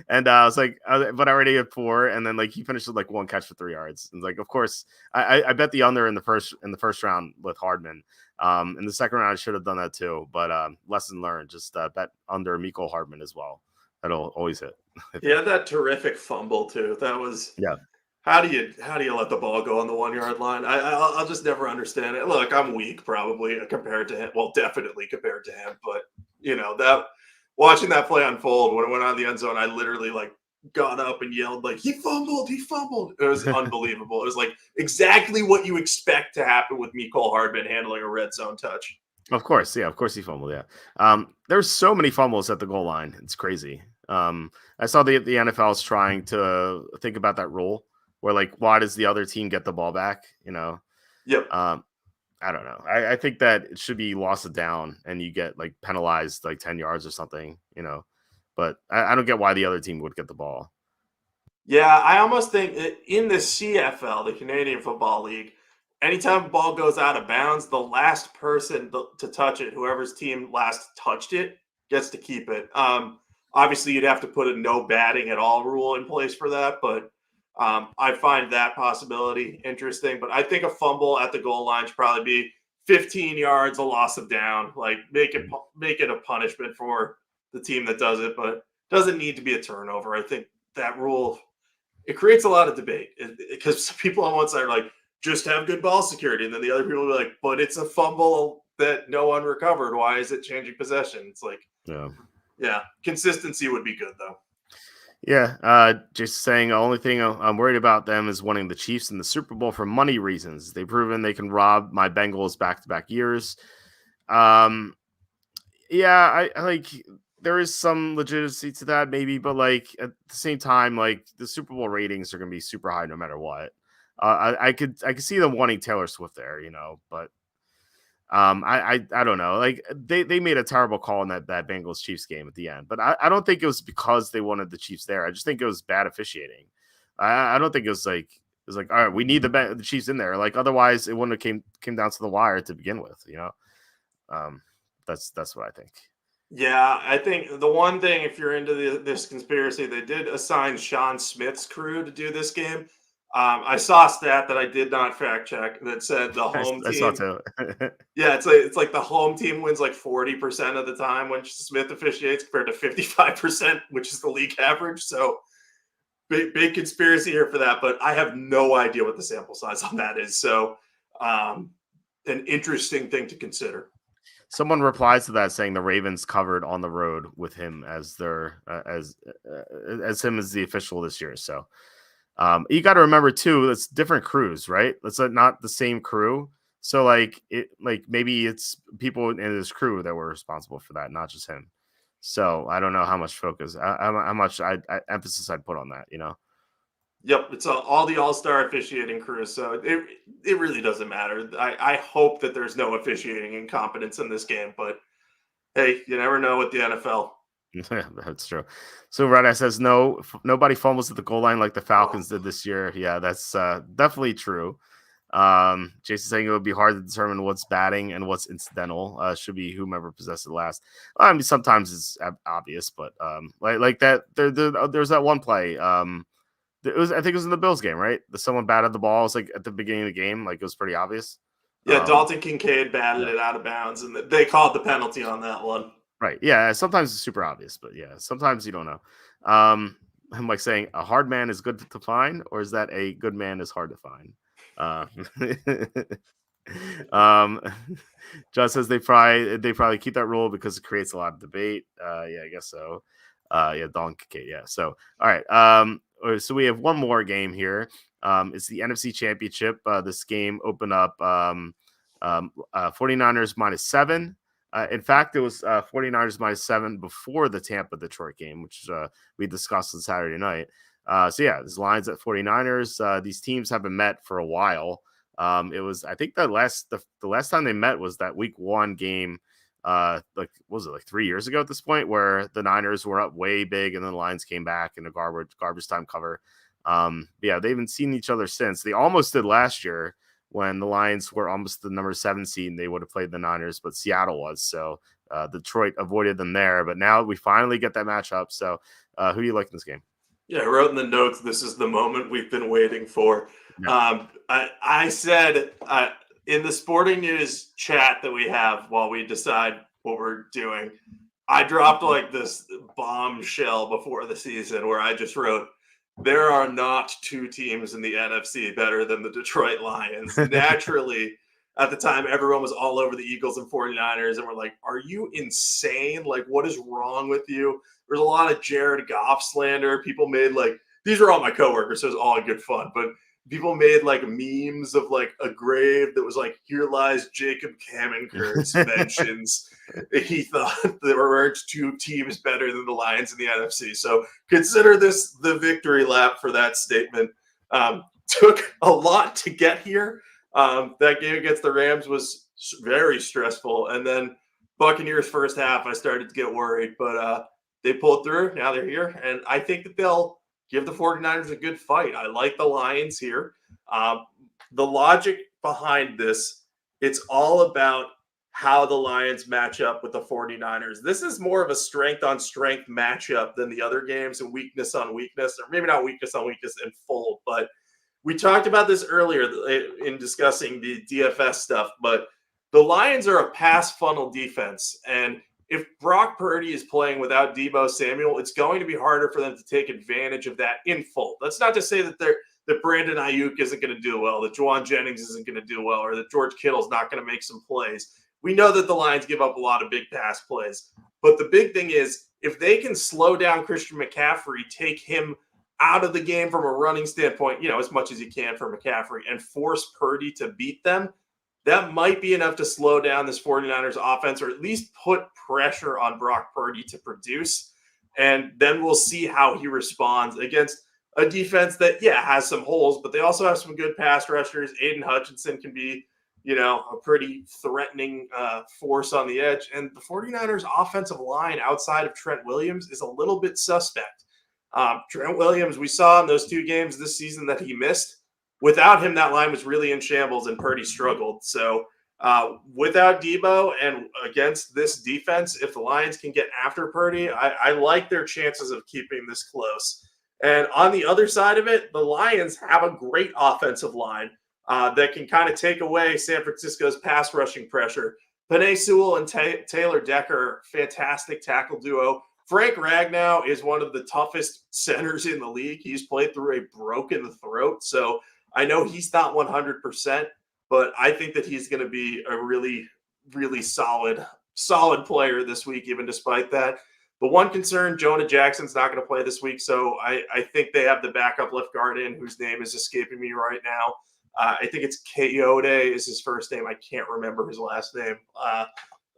And I was like, but I already had 4, and then like he finished with like 1 catch for 3 yards. And like, of course, I bet the under in the first round with Hardman. In the second round, I should have done that too. But lesson learned, just bet under Mecole Hardman as well. That'll always hit. He had that terrific fumble too. That was Yeah. How do you let the ball go on the 1 yard line? I'll just never understand it. Look, I'm weak probably compared to him. Well, definitely compared to him, but that watching that play unfold when it went on the end zone, I literally like got up and yelled like he fumbled. It was unbelievable. It was like exactly what you expect to happen with Mecole Hardman handling a red zone touch. Of course, yeah, of course he fumbled. Yeah, there's so many fumbles at the goal line. It's crazy. I saw the NFL is trying to think about that rule where like, why does the other team get the ball back? Yep. I don't know. I think that it should be loss of down and you get like penalized like 10 yards or something. But I don't get why the other team would get the ball. Yeah, I almost think in the CFL, the Canadian Football League, anytime a ball goes out of bounds, the last person to touch it, whoever's team last touched it, gets to keep it. Obviously, you'd have to put a no batting at all rule in place for that, but I find that possibility interesting. But I think a fumble at the goal line should probably be 15 yards, a loss of down. Like make it a punishment for the team that does it, but doesn't need to be a turnover. I think that rule it creates a lot of debate because people on one side are like, just have good ball security. And then the other people are like, but it's a fumble that no one recovered. Why is it changing possession? It's like, yeah, consistency would be good though. Yeah, just saying the only thing I'm worried about them is winning the Chiefs in the Super Bowl for money reasons. They've proven they can rob my Bengals back-to-back years. Yeah, I like there is some legitimacy to that maybe, but like at the same time, like the Super Bowl ratings are going to be super high no matter what. I could see them wanting Taylor Swift there, but I don't know. Like they made a terrible call in that Bengals Chiefs game at the end, but I don't think it was because they wanted the Chiefs there. I just think it was bad officiating. I don't think it was like all right, we need the Chiefs in there. Like otherwise, it wouldn't have came down to the wire to begin with. That's what I think. Yeah, I think the one thing, if you're into this conspiracy, they did assign Sean Smith's crew to do this game. I saw a stat that I did not fact check that said the home I saw team. too. Yeah, it's like the home team wins like 40% of the time when Smith officiates compared to 55%, which is the league average. So big conspiracy here for that, but I have no idea what the sample size on that is. So, an interesting thing to consider. Someone replies to that saying the Ravens covered on the road with him as their as him as the official this year. So you got to remember too, it's different crews, right? It's not the same crew. So like maybe it's people in his crew that were responsible for that, not just him. So I don't know how much focus, how much emphasis I'd put on that. You know. Yep, it's all the all-star officiating crews, so it really doesn't matter. I hope that there's no officiating incompetence in this game, but hey, you never know with the NFL. Yeah, that's true. So Red says nobody fumbles at the goal line like the Falcons did this year. Yeah, that's definitely true. Jason saying it would be hard to determine what's batting and what's incidental. Should be whomever possessed it last. I mean, sometimes it's obvious, but like that. There's that one play. I think it was in the Bills game, right? Someone batted the ball. It was like at the beginning of the game, like it was pretty obvious. Yeah, Dalton Kincaid batted Yeah. it out of bounds, and they called the penalty on that one. Right. Yeah. Sometimes it's super obvious, but yeah, sometimes you don't know. I'm like saying a hard man is good to find, or is that a good man is hard to find? Uh, um, John says they probably keep that rule because it creates a lot of debate. Yeah, I guess so. Yeah, Don Kincaid. Yeah. So all right. So we have one more game here. It's the NFC Championship. This game opened up 49ers -7. In fact, it was 49ers -7 before the Tampa Detroit game, which we discussed on Saturday night. So yeah, this line's at 49ers. These teams haven't met for a while. It was, I think, the last time they met was that week 1 game. Like was it like 3 years ago at this point, where the Niners were up way big and then the Lions came back in a garbage time cover. Yeah, they haven't seen each other since. They almost did last year when the Lions were almost the number 7 seed and they would have played the Niners, but Seattle was. So Detroit avoided them there. But now we finally get that matchup. So who do you like in this game? Yeah, I wrote in the notes, this is the moment we've been waiting for. Yeah. I said in the Sporting News chat that we have while we decide what we're doing, I dropped like this bombshell before the season where I just wrote, there are not 2 teams in the NFC better than the Detroit Lions. Naturally, at the time, everyone was all over the Eagles and 49ers, and we're like, are you insane? Like, what is wrong with you? There's a lot of Jared Goff slander. People made like, these are all my coworkers, so it's all good fun, but people made like memes of like a grave that was like, here lies Jacob Camenker's mentions. He thought there were 2 teams better than the Lions in the NFC. So consider this the victory lap for that statement. Took a lot to get here. That game against the Rams was very stressful. And then Buccaneers first half, I started to get worried, but they pulled through. Now they're here. And I think that they'll give the 49ers a good fight. I like the Lions here. The logic behind this, it's all about how the Lions match up with the 49ers. This is more of a strength on strength matchup than the other games, and weakness on weakness, or maybe not weakness on weakness in full, but we talked about this earlier in discussing the DFS stuff, but the Lions are a pass funnel defense, and if Brock Purdy is playing without Deebo Samuel, it's going to be harder for them to take advantage of that in full. That's not to say that Brandon Ayuk isn't going to do well, that Juwan Jennings isn't going to do well, or that George Kittle's not going to make some plays. We know that the Lions give up a lot of big pass plays. But the big thing is, if they can slow down Christian McCaffrey, take him out of the game from a running standpoint, as much as you can for McCaffrey, and force Purdy to beat them, that might be enough to slow down this 49ers offense, or at least put pressure on Brock Purdy to produce. And then we'll see how he responds against a defense that, has some holes, but they also have some good pass rushers. Aiden Hutchinson can be, a pretty threatening force on the edge. And the 49ers offensive line outside of Trent Williams is a little bit suspect. Trent Williams, we saw in those 2 games this season that he missed. Without him, that line was really in shambles and Purdy struggled. So without Deebo and against this defense, if the Lions can get after Purdy, I like their chances of keeping this close. And on the other side of it, the Lions have a great offensive line that can kind of take away San Francisco's pass rushing pressure. Penei Sewell and Taylor Decker, fantastic tackle duo. Frank Ragnow is one of the toughest centers in the league. He's played through a broken throat. So I know he's not 100%, but I think that he's going to be a really, really solid player this week, even despite that. The one concern, Jonah Jackson's not going to play this week. So I think they have the backup left guard in, whose name is escaping me right now. I think it's Kayode is his first name. I can't remember his last name. I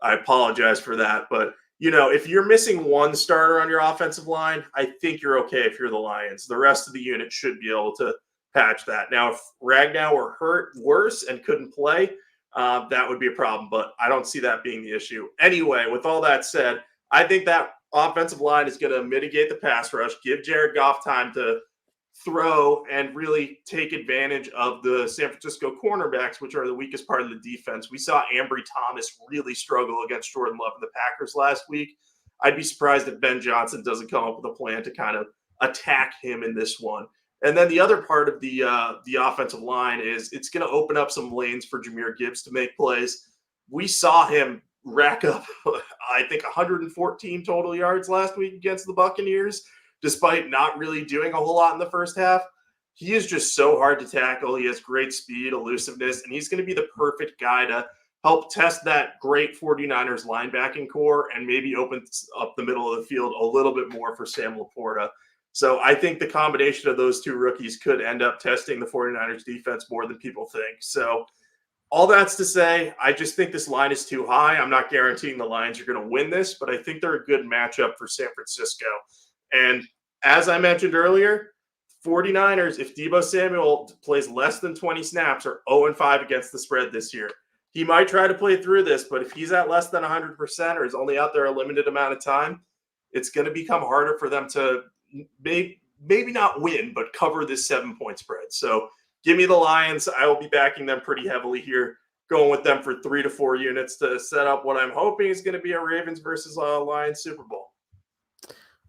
apologize for that. But, if you're missing one starter on your offensive line, I think you're okay if you're the Lions. The rest of the unit should be able to patch that. Now, if Ragnow were hurt worse and couldn't play, that would be a problem. But I don't see that being the issue. Anyway, with all that said, I think that offensive line is going to mitigate the pass rush, give Jared Goff time to throw and really take advantage of the San Francisco cornerbacks, which are the weakest part of the defense. We saw Ambry Thomas really struggle against Jordan Love and the Packers last week. I'd be surprised if Ben Johnson doesn't come up with a plan to kind of attack him in this one. And then the other part of the offensive line is it's going to open up some lanes for Jahmyr Gibbs to make plays. We saw him rack up, I think, 114 total yards last week against the Buccaneers, despite not really doing a whole lot in the first half. He is just so hard to tackle. He has great speed, elusiveness, and he's going to be the perfect guy to help test that great 49ers linebacking core and maybe open up the middle of the field a little bit more for Sam Laporta. So I think the combination of those two rookies could end up testing the 49ers defense more than people think. So all that's to say, I just think this line is too high. I'm not guaranteeing the Lions are going to win this, but I think they're a good matchup for San Francisco. And as I mentioned earlier, 49ers, if Deebo Samuel plays less than 20 snaps, are 0-5 against the spread this year. He might try to play through this, but if he's at less than 100% or is only out there a limited amount of time, it's going to become harder for them to maybe not win, but cover this 7-point spread. So give me the Lions. I will be backing them pretty heavily here, going with them for 3 to 4 units to set up what I'm hoping is going to be a Ravens versus Lions Super Bowl.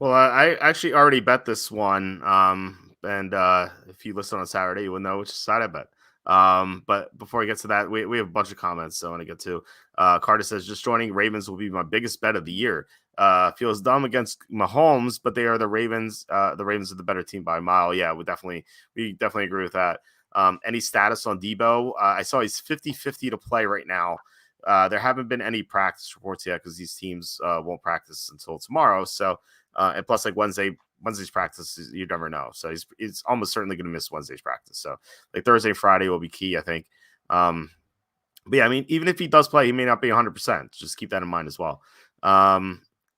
Well, I actually already bet this one. And if you listen on Saturday, you will know which side I bet. But before I get to that, we have a bunch of comments I want to get to. Carter says, just joining Ravens will be my biggest bet of the year. Feels dumb against Mahomes, but they are the Ravens. The Ravens are the better team by a mile. Yeah, we definitely agree with that. Any status on Deebo? I saw he's 50-50 to play right now. There haven't been any practice reports yet because these teams won't practice until tomorrow. So, and plus, like Wednesday's practice, you never know. So he's almost certainly going to miss Wednesday's practice. So like Thursday, Friday will be key, I think. But yeah, I mean, even if he does play, he may not be 100%. Just keep that in mind as well.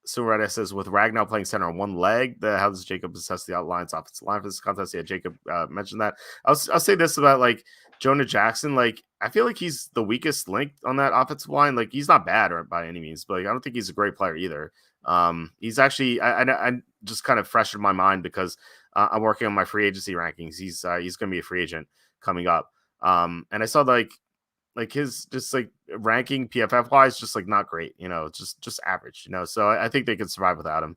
So Reda says, with Ragnow playing center on one leg, how does Jacob assess the outlines offensive line for this contest? Yeah, Jacob mentioned that. I'll say this about like Jonah Jackson. Like, I feel like he's the weakest link on that offensive line. Like, he's not bad by any means, but like, I don't think he's a great player either. He's actually, I just kind of fresh in my mind because I'm working on my free agency rankings. He's going to be a free agent coming up. And I saw like his just like ranking PFF wise, just like not great, just average, so I think they could survive without him.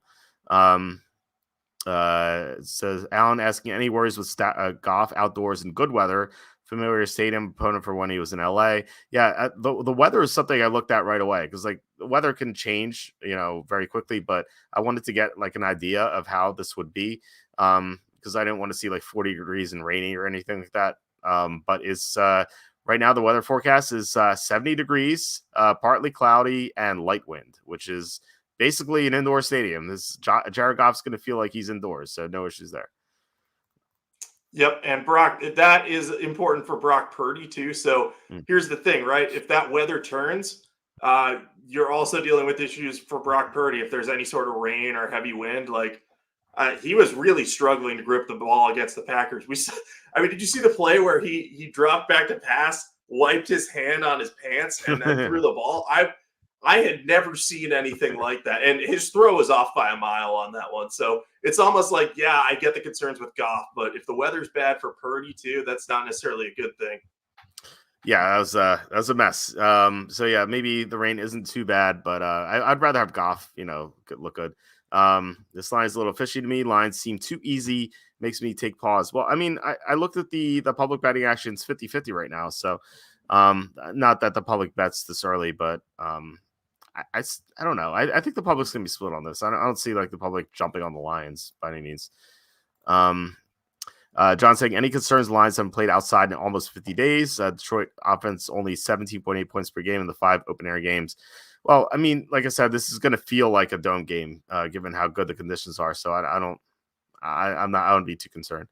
It says Alan asking, any worries with Goff outdoors in good weather, familiar stadium opponent for when he was in LA. Yeah. The weather is something I looked at right away. Cause like the weather can change, very quickly, but I wanted to get like an idea of how this would be. Cause I didn't want to see like 40 degrees and rainy or anything like that. But it's, right now, the weather forecast is 70 degrees, partly cloudy, and light wind, which is basically an indoor stadium. Jared Goff's going to feel like he's indoors, so no issues there. Yep, and Brock, that is important for Brock Purdy too. So here's the thing, right? If that weather turns, you're also dealing with issues for Brock Purdy. If there's any sort of rain or heavy wind, like he was really struggling to grip the ball against the Packers. Did you see the play where he dropped back to pass, wiped his hand on his pants, and then threw the ball? I had never seen anything like that. And his throw was off by a mile on that one. So it's almost like, yeah, I get the concerns with Goff, but if the weather's bad for Purdy too, that's not necessarily a good thing. Yeah, that was a mess. So yeah, maybe the rain isn't too bad, but I'd rather have Goff, look good. This line is a little fishy to me. Lines seem too easy, makes me take pause. Well, I mean, I looked at the public betting actions 50-50 right now. So not that the public bets this early, but I don't know. I think the public's gonna be split on this. I don't see like the public jumping on the Lions by any means. John saying, any concerns the Lions haven't played outside in almost 50 days? Detroit offense only 17.8 points per game in the 5 open-air games. Well, I mean, like I said, this is going to feel like a dome game, given how good the conditions are. So I wouldn't be too concerned.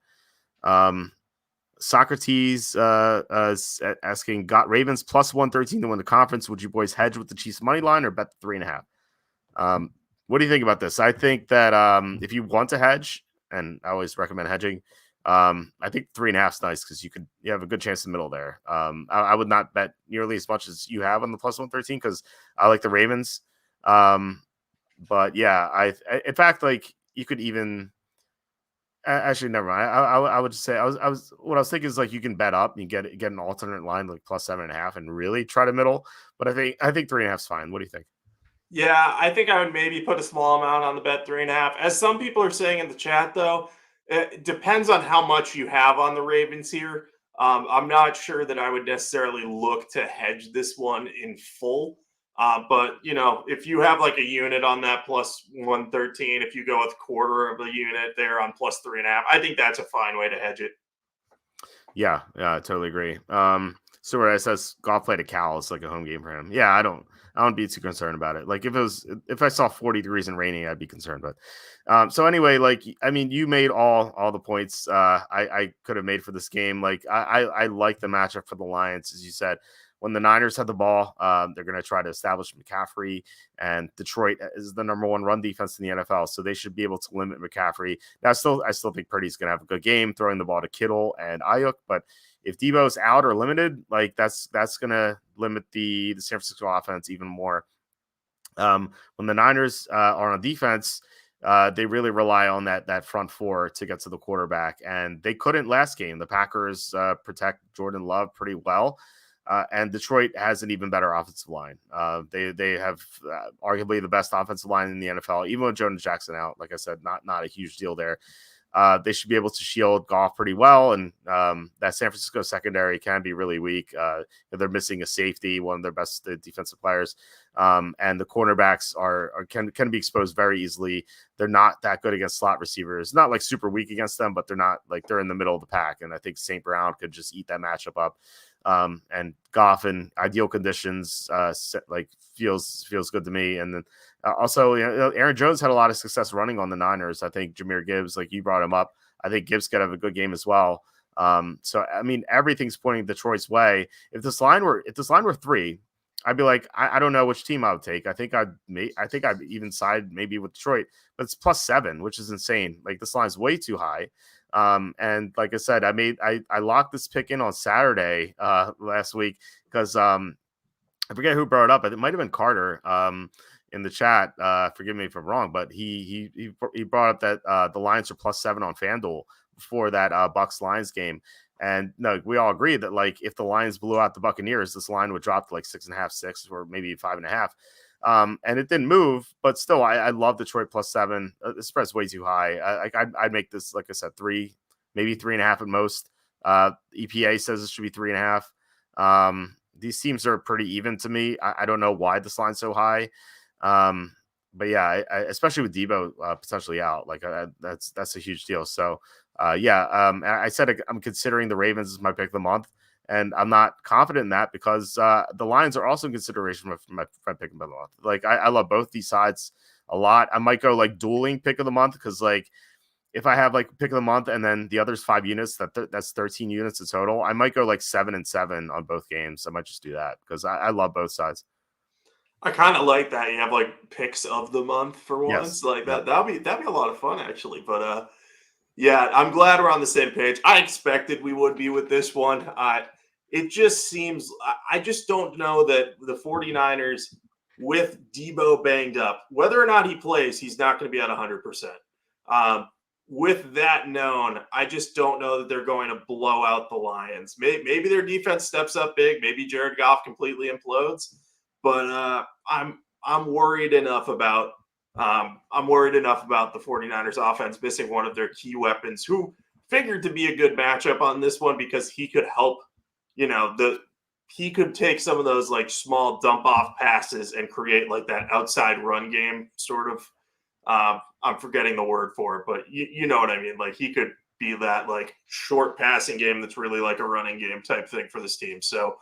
Socrates asking, got Ravens plus 113 to win the conference. Would you boys hedge with the Chiefs money line or bet the 3.5? What do you think about this? I think that if you want to hedge, and I always recommend hedging, I think 3.5 is nice because you have a good chance in the middle there. I would not bet nearly as much as you have on the plus 113 because I like the Ravens. But yeah, in fact, like you could even actually never mind. I would just say what I was thinking is like you can bet up and you get an alternate line like plus 7.5 and really try to middle. But I think 3.5 is fine. What do you think? Yeah, I think I would maybe put a small amount on the bet 3.5. As some people are saying in the chat, though, it depends on how much you have on the Ravens here. I'm not sure that I would necessarily look to hedge this one in full. But, if you have like a unit on that plus 113, if you go with quarter of a unit there on plus 3.5, I think that's a fine way to hedge it. Yeah, I totally agree. So where it says golf played at Cal, it's like a home game for him. Yeah, I don't be too concerned about it. Like if I saw 40 degrees and raining, I'd be concerned. But so anyway, like I mean, you made all the points I could have made for this game. Like I like the matchup for the Lions, as you said. When the Niners have the ball, they're going to try to establish McCaffrey, and Detroit is the number 1 run defense in the NFL, so they should be able to limit McCaffrey. Now, I still think Purdy's going to have a good game throwing the ball to Kittle and Ayuk, but if Debo's out or limited, like that's going to limit the San Francisco offense even more. When the Niners are on defense, they really rely on that front 4 to get to the quarterback, and they couldn't last game. The Packers protect Jordan Love pretty well. And Detroit has an even better offensive line. They have arguably the best offensive line in the NFL, even with Jonah Jackson out. Like I said, not a huge deal there. They should be able to shield Goff pretty well, and that San Francisco secondary can be really weak. They're missing a safety, one of their best defensive players, and the cornerbacks can be exposed very easily. They're not that good against slot receivers. Not like super weak against them, but they're not like they're in the middle of the pack. And I think St. Brown could just eat that matchup up. And Goff in ideal conditions, like feels good to me. And then also, Aaron Jones had a lot of success running on the Niners. I think Jahmyr Gibbs, like you brought him up, I think Gibbs could have a good game as well. So I mean, everything's pointing Detroit's way. If this line were 3, I'd be like, I don't know which team I would take. I think I'd even side maybe with Detroit, but it's plus 7, which is insane. Like this line's way too high. And like I said, I locked this pick in on Saturday last week because I forget who brought it up. It might have been Carter in the chat. Forgive me if I'm wrong, but he brought up that the Lions are plus 7 on FanDuel before that Bucs Lions game. And no, we all agree that like if the Lions blew out the Buccaneers, this line would drop to like 6.5, 6, or maybe 5.5. And it didn't move, but still, I love Detroit plus 7. The spread's way too high. I'd make this, like I said, 3, maybe 3.5 at most. EPA says it should be 3.5. These teams are pretty even to me. I don't know why this line's so high. But yeah, especially with Debo potentially out, like that's a huge deal. So I said I'm considering the Ravens as my pick of the month. And I'm not confident in that because the Lions are also in consideration for my pick of the month. Like I love both these sides a lot. I might go like dueling pick of the month because like if I have like pick of the month and then the other's 5 units, that's 13 units in total. I might go like 7 and 7 on both games. I might just do that because I love both sides. I kind of like that. You have like picks of the month for once. Yes. Like that'd be a lot of fun actually. But yeah, I'm glad we're on the same page. I expected we would be with this one. It just seems I just don't know that the 49ers with Debo banged up, whether or not he plays, he's not going to be at 100%. With that known, I just don't know that they're going to blow out the Lions. Maybe their defense steps up big. Maybe Jared Goff completely implodes. But I'm worried enough about the 49ers offense missing one of their key weapons, who figured to be a good matchup on this one because he could help, he could take some of those like small dump off passes and create like that outside run game sort of. I'm forgetting the word for it, but you know what I mean. Like he could be that like short passing game that's really like a running game type thing for this team. So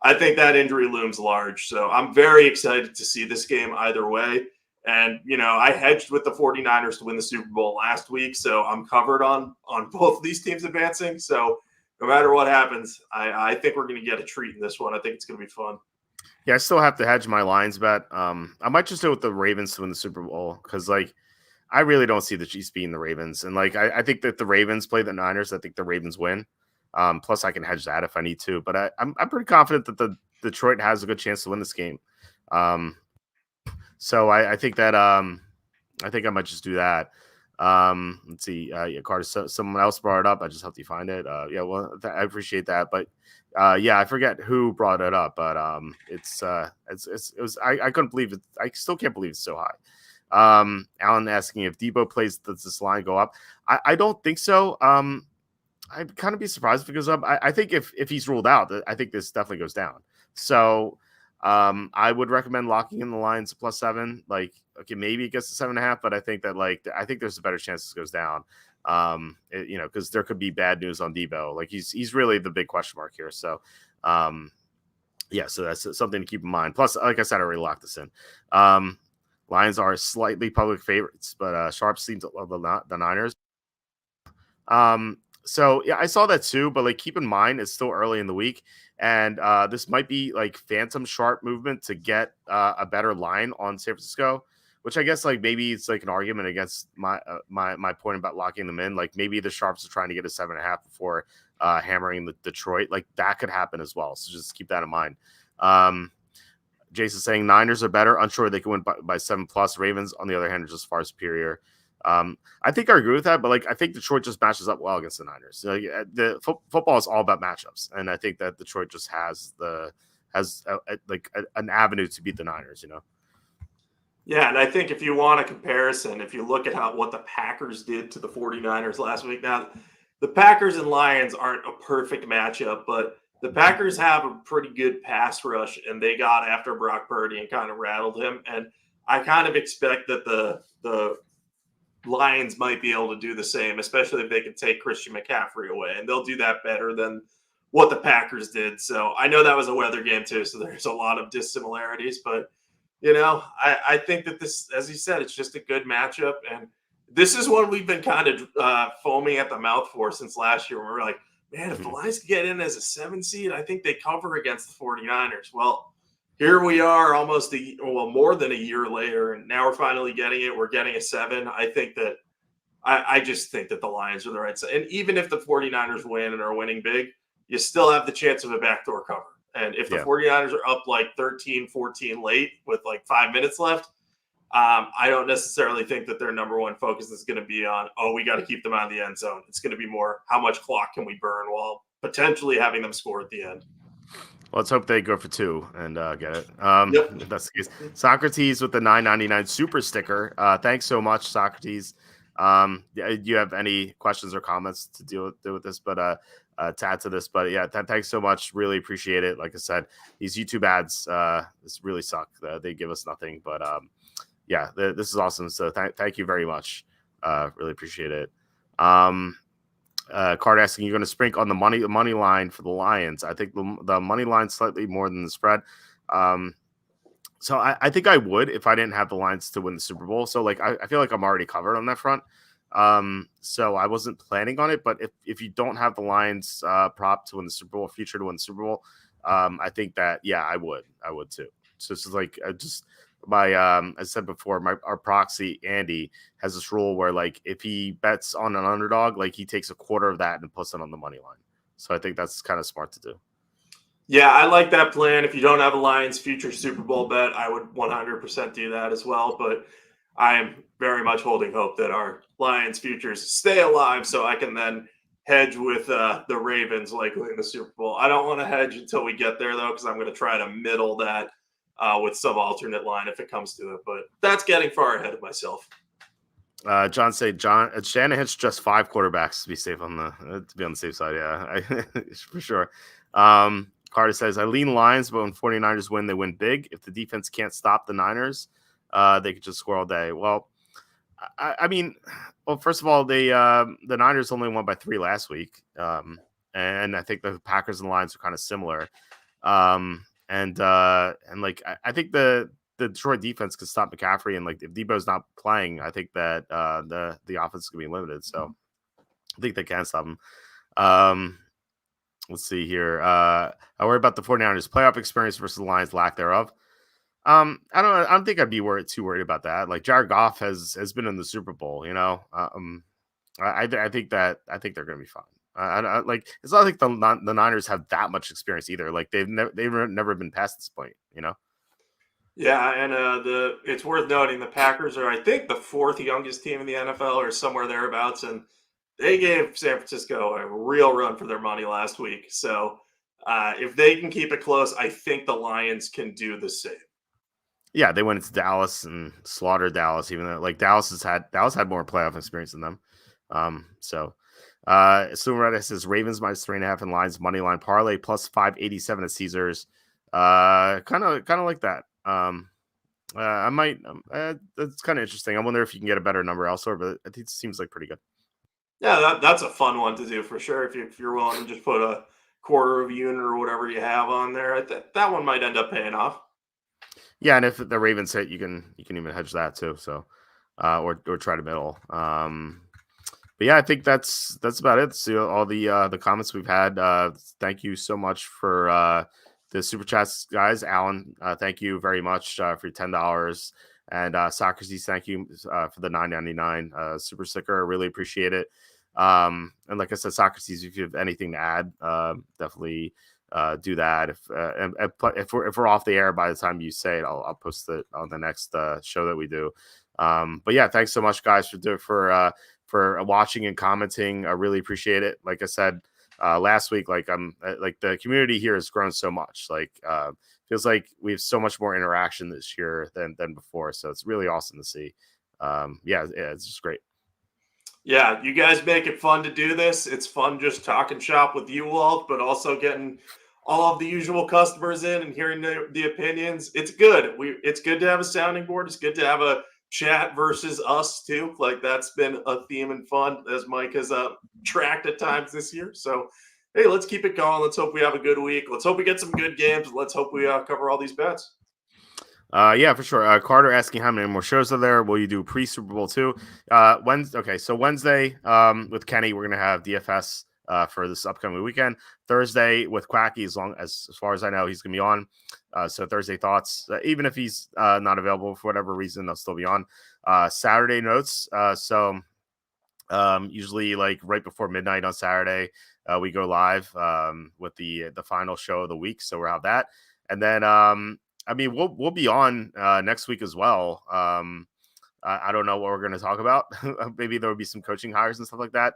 I think that injury looms large. So I'm very excited to see this game either way. And, I hedged with the 49ers to win the Super Bowl last week. So I'm covered on both of these teams advancing. So no matter what happens, I think we're going to get a treat in this one. I think it's going to be fun. Yeah, I still have to hedge my Lions bet. I might just go with the Ravens to win the Super Bowl because, like, I really don't see the Chiefs beating the Ravens. And, like, I think that the Ravens play the Niners. I think the Ravens win. Plus, I can hedge that if I need to. But I'm pretty confident that the Detroit has a good chance to win this game. So I think that I think I might just do that. Let's see. Yeah, Carter. Someone else brought it up. I just helped you find it. Yeah, well, I appreciate that. But yeah, I forget who brought it up. But it was. I couldn't believe it. I still can't believe it's so high. Alan asking if Debo plays, does this line go up? I don't think so. I'd kind of be surprised if it goes up. I think if he's ruled out, I think this definitely goes down. So I would recommend locking in the Lions +7. Like, okay, maybe it gets to 7.5, but I think that I think there's a better chance this goes down. Because there could be bad news on Debo. Like he's really the big question mark here. So, yeah, so that's something to keep in mind. Plus, like I said, I already locked this in. Lions are slightly public favorites, but sharp seems to love the Niners. So yeah, I saw that too, but like keep in mind it's still early in the week, and this might be like phantom sharp movement to get a better line on San Francisco, which I guess like maybe it's like an argument against my point about locking them in. Like maybe the sharps are trying to get a 7.5 before hammering the Detroit. Like that could happen as well. So just keep that in mind. Jason's saying Niners are better. Unsure they can win by 7+. Ravens, on the other hand, are just far superior. I think I agree with that, but like I think Detroit just matches up well against the Niners. So, the football is all about matchups, and I think that Detroit just has an avenue to beat the Niners. Yeah, and I think if you want a comparison, if you look at what the Packers did to the 49ers last week, now the Packers and Lions aren't a perfect matchup, but the Packers have a pretty good pass rush, and they got after Brock Purdy and kind of rattled him. And I kind of expect that the Lions might be able to do the same, especially if they can take Christian McCaffrey away, and they'll do that better than what the Packers did. So I know that was a weather game too, so there's a lot of dissimilarities, but I think that this, as you said, it's just a good matchup, and this is one we've been kind of foaming at the mouth for since last year. When we were like, man, if the Lions get in as a 7 seed, I think they cover against the 49ers. Well, here we are more than a year later, and now we're finally getting it. We're getting a 7. I think that I just think that the Lions are the right side. And even if the 49ers win and are winning big, you still have the chance of a backdoor cover. And if the 49ers are up like 13-14 late with like 5 minutes left, I don't necessarily think that their number one focus is going to be on, we got to keep them out of the end zone. It's going to be more, how much clock can we burn while potentially having them score at the end. Well, let's hope they go for 2 and get it. Yep. If that's the case. Socrates with the $9.99 super sticker. Thanks so much, Socrates. Do you have any questions or comments to deal with this? But to add to this, but yeah, thanks so much. Really appreciate it. Like I said, these YouTube ads this really suck. They give us nothing, but yeah, this is awesome. So thank you very much. Really appreciate it. Card asking, you're going to sprinkle on the money line for the Lions. I think the money line slightly more than the spread. So I think I would if I didn't have the Lions to win the Super Bowl. So like I feel like I'm already covered on that front. So I wasn't planning on it, but if you don't have the Lions prop to win the Super Bowl, future to win the Super Bowl, I think that I would too. So it's like just my as I said before, our proxy Andy has this rule where like if he bets on an underdog, like he takes a quarter of that and puts it on the money line. So I think that's kind of smart to do. Yeah, I like that plan. If you don't have a Lions future Super Bowl bet, I would 100% do that as well. But I am very much holding hope that our Lions futures stay alive so I can then hedge with the Ravens likely in the Super Bowl. I don't want to hedge until we get there, though, because I'm going to try to middle that with some alternate line if it comes to it. But that's getting far ahead of myself. John said, Shanahan's just 5 quarterbacks to be safe to be on the safe side. Yeah, for sure. Carter says, I lean Lions, but when 49ers win, they win big. If the defense can't stop the Niners, they could just score all day. Well, I mean, well, first of all, the Niners only won by 3 last week. And I think the Packers and Lions are kind of similar. And like, I think the Detroit defense could stop McCaffrey. And like, if Debo's not playing, I think that the offense is going to be limited. So I think they can stop him. Let's see here. I worry about the 49ers playoff experience versus the Lions lack thereof. I don't think I'd be too worried about that. Like Jared Goff has been in the Super Bowl, you know. I think they're going to be fine. Like it's not like the Niners have that much experience either. Like they've never been past this point, you know. Yeah, and it's worth noting the Packers are, I think, the 4th youngest team in the NFL or somewhere thereabouts, and they gave San Francisco a real run for their money last week. So if they can keep it close, I think the Lions can do the same. Yeah, they went into Dallas and slaughtered Dallas, even though like Dallas had more playoff experience than them. So Reddit says Ravens -3.5 and Lions money line parlay plus 587 at Caesars. Kind of like that. I might. That's kind of interesting. I wonder if you can get a better number elsewhere, but I think it seems like pretty good. Yeah, that's a fun one to do for sure. If you're willing to just put a quarter of a unit or whatever you have on there, that one might end up paying off. Yeah, and if the Ravens hit, you can even hedge that too. So, or try to middle. But yeah, I think that's about it. So all the comments we've had. Thank you so much for the super chats, guys. Alan, thank you very much for your $10. And Socrates, thank you for the $9.99 super sticker. Really appreciate it. And like I said, Socrates, if you have anything to add, definitely do that. If we're off the air by the time you say it, I'll post it on the next show that we do. But yeah, thanks so much, guys, for watching and commenting. I really appreciate it. Like I said last week, like the community here has grown so much. Like feels like we have so much more interaction this year than before. So it's really awesome to see. Yeah, it's just great. Yeah, you guys make it fun to do this. It's fun just talking shop with you, Walt, but also getting all of the usual customers in and hearing the opinions. It's good. It's good to have a sounding board. It's good to have a chat versus us too. Like that's been a theme and fun as Mike has tracked at times this year. So hey, let's keep it going. Let's hope we have a good week. Let's hope we get some good games. Let's hope we cover all these bets. Yeah, for sure. Carter asking how many more shows are there? Will you do pre-Super Bowl too? Wednesday. Okay, so Wednesday with Kenny, we're gonna have DFS for this upcoming weekend. Thursday with Quacky, as far as I know, he's gonna be on. So Thursday thoughts, even if he's not available for whatever reason, they'll still be on. Saturday notes. So usually like right before midnight on Saturday, we go live with the final show of the week. So we'll have that, and then I mean, we'll be on next week as well. I don't know what we're going to talk about. Maybe there will be some coaching hires and stuff like that.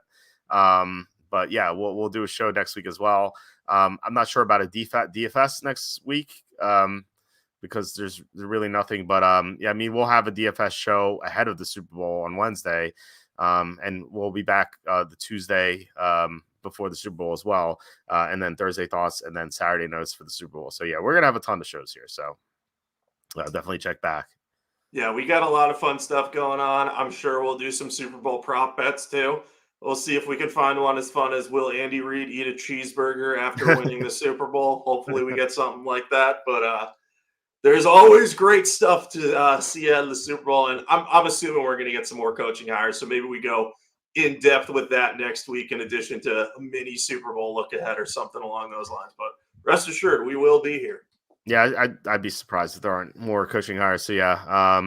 But yeah, we'll do a show next week as well. I'm not sure about a DFS next week because there's really nothing. But yeah, I mean, we'll have a DFS show ahead of the Super Bowl on Wednesday, and we'll be back the Tuesday before the Super Bowl as well, and then Thursday thoughts, and then Saturday notes for the Super Bowl. So yeah, we're gonna have a ton of shows here. So definitely check back. Yeah, we got a lot of fun stuff going on. I'm sure we'll do some Super Bowl prop bets too. We'll see if we can find one as fun as will Andy Reid eat a cheeseburger after winning the Super Bowl. Hopefully we get something like that. But there's always great stuff to see out of the Super Bowl. And I'm assuming we're going to get some more coaching hires. So maybe we go in depth with that next week in addition to a mini Super Bowl look ahead or something along those lines. But rest assured, we will be here. Yeah, I'd be surprised if there aren't more coaching hires. So yeah,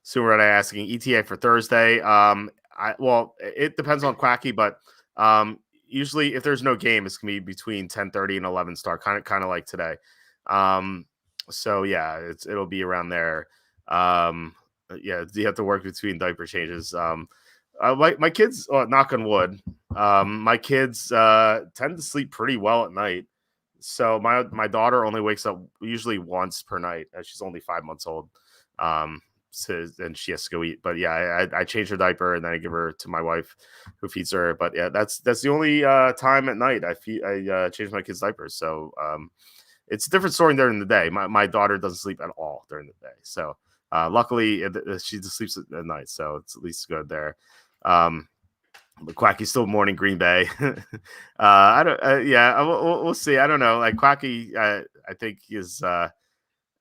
Sumer asking ETA for Thursday. Well, it depends on Quacky, but usually if there's no game, it's gonna be between 10:30 and 11 start, kind of like today. So yeah, it'll be around there. Yeah, you have to work between diaper changes. My kids, knock on wood, my kids tend to sleep pretty well at night. So my daughter only wakes up usually once per night. She's only 5 months old. And she has to go eat. But yeah, I change her diaper and then I give her to my wife who feeds her. But yeah, that's the only time at night I change my kids' diapers. So it's a different story during the day. My daughter doesn't sleep at all during the day, so luckily she just sleeps at night, so it's at least good there. But Quacky's still mourning Green Bay. I don't. Yeah, we'll see. I don't know. Like Quacky, I think is.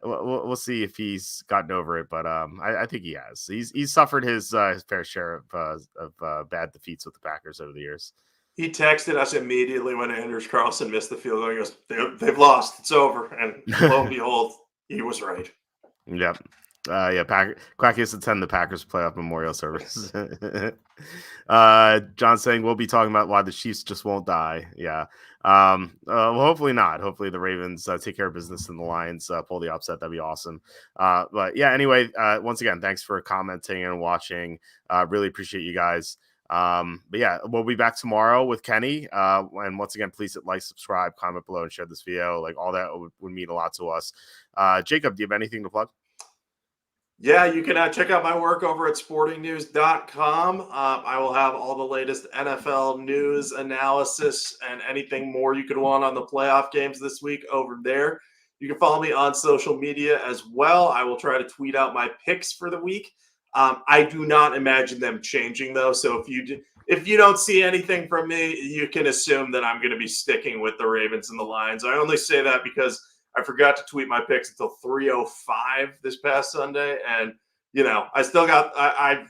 We'll see if he's gotten over it, but I think he has. He's suffered his fair share of bad defeats with the Packers over the years. He texted us immediately when Anders Carlson missed the field goal. He goes, "They've lost. It's over." And lo and behold, he was right. Yep. Quacky has to attend the Packers playoff memorial service. John saying we'll be talking about why the Chiefs just won't die. Yeah. Well, hopefully not. Hopefully the Ravens take care of business and the Lions pull the upset. That'd be awesome. But yeah, anyway, once again, thanks for commenting and watching. Really appreciate you guys. But yeah, we'll be back tomorrow with Kenny. And once again, please hit like, subscribe, comment below, and share this video. Like all that would mean a lot to us. Jacob, do you have anything to plug? Yeah, you can check out my work over at sportingnews.com. I will have all the latest NFL news, analysis, and anything more you could want on the playoff games this week over there. You can follow me on social media as well. I will try to tweet out my picks for the week. I do not imagine them changing, though. So if you don't see anything from me, you can assume that I'm going to be sticking with the Ravens and the Lions. I only say that because I forgot to tweet my picks until 3:05 this past Sunday, and I still got I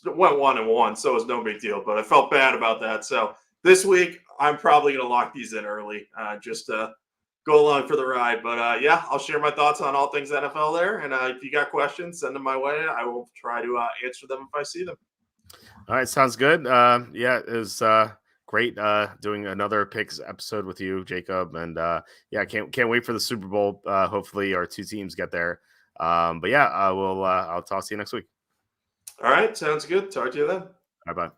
went 1-1, so it was no big deal. But I felt bad about that. So this week I'm probably going to lock these in early, just to go along for the ride. But yeah, I'll share my thoughts on all things NFL there. And if you got questions, send them my way. I will try to answer them if I see them. All right, sounds good. Yeah, it was great doing another picks episode with you, Jacob. And yeah, can't wait for the Super Bowl. Hopefully our two teams get there. But yeah, I'll talk to you next week. All right, sounds good. Talk to you then. Bye-bye.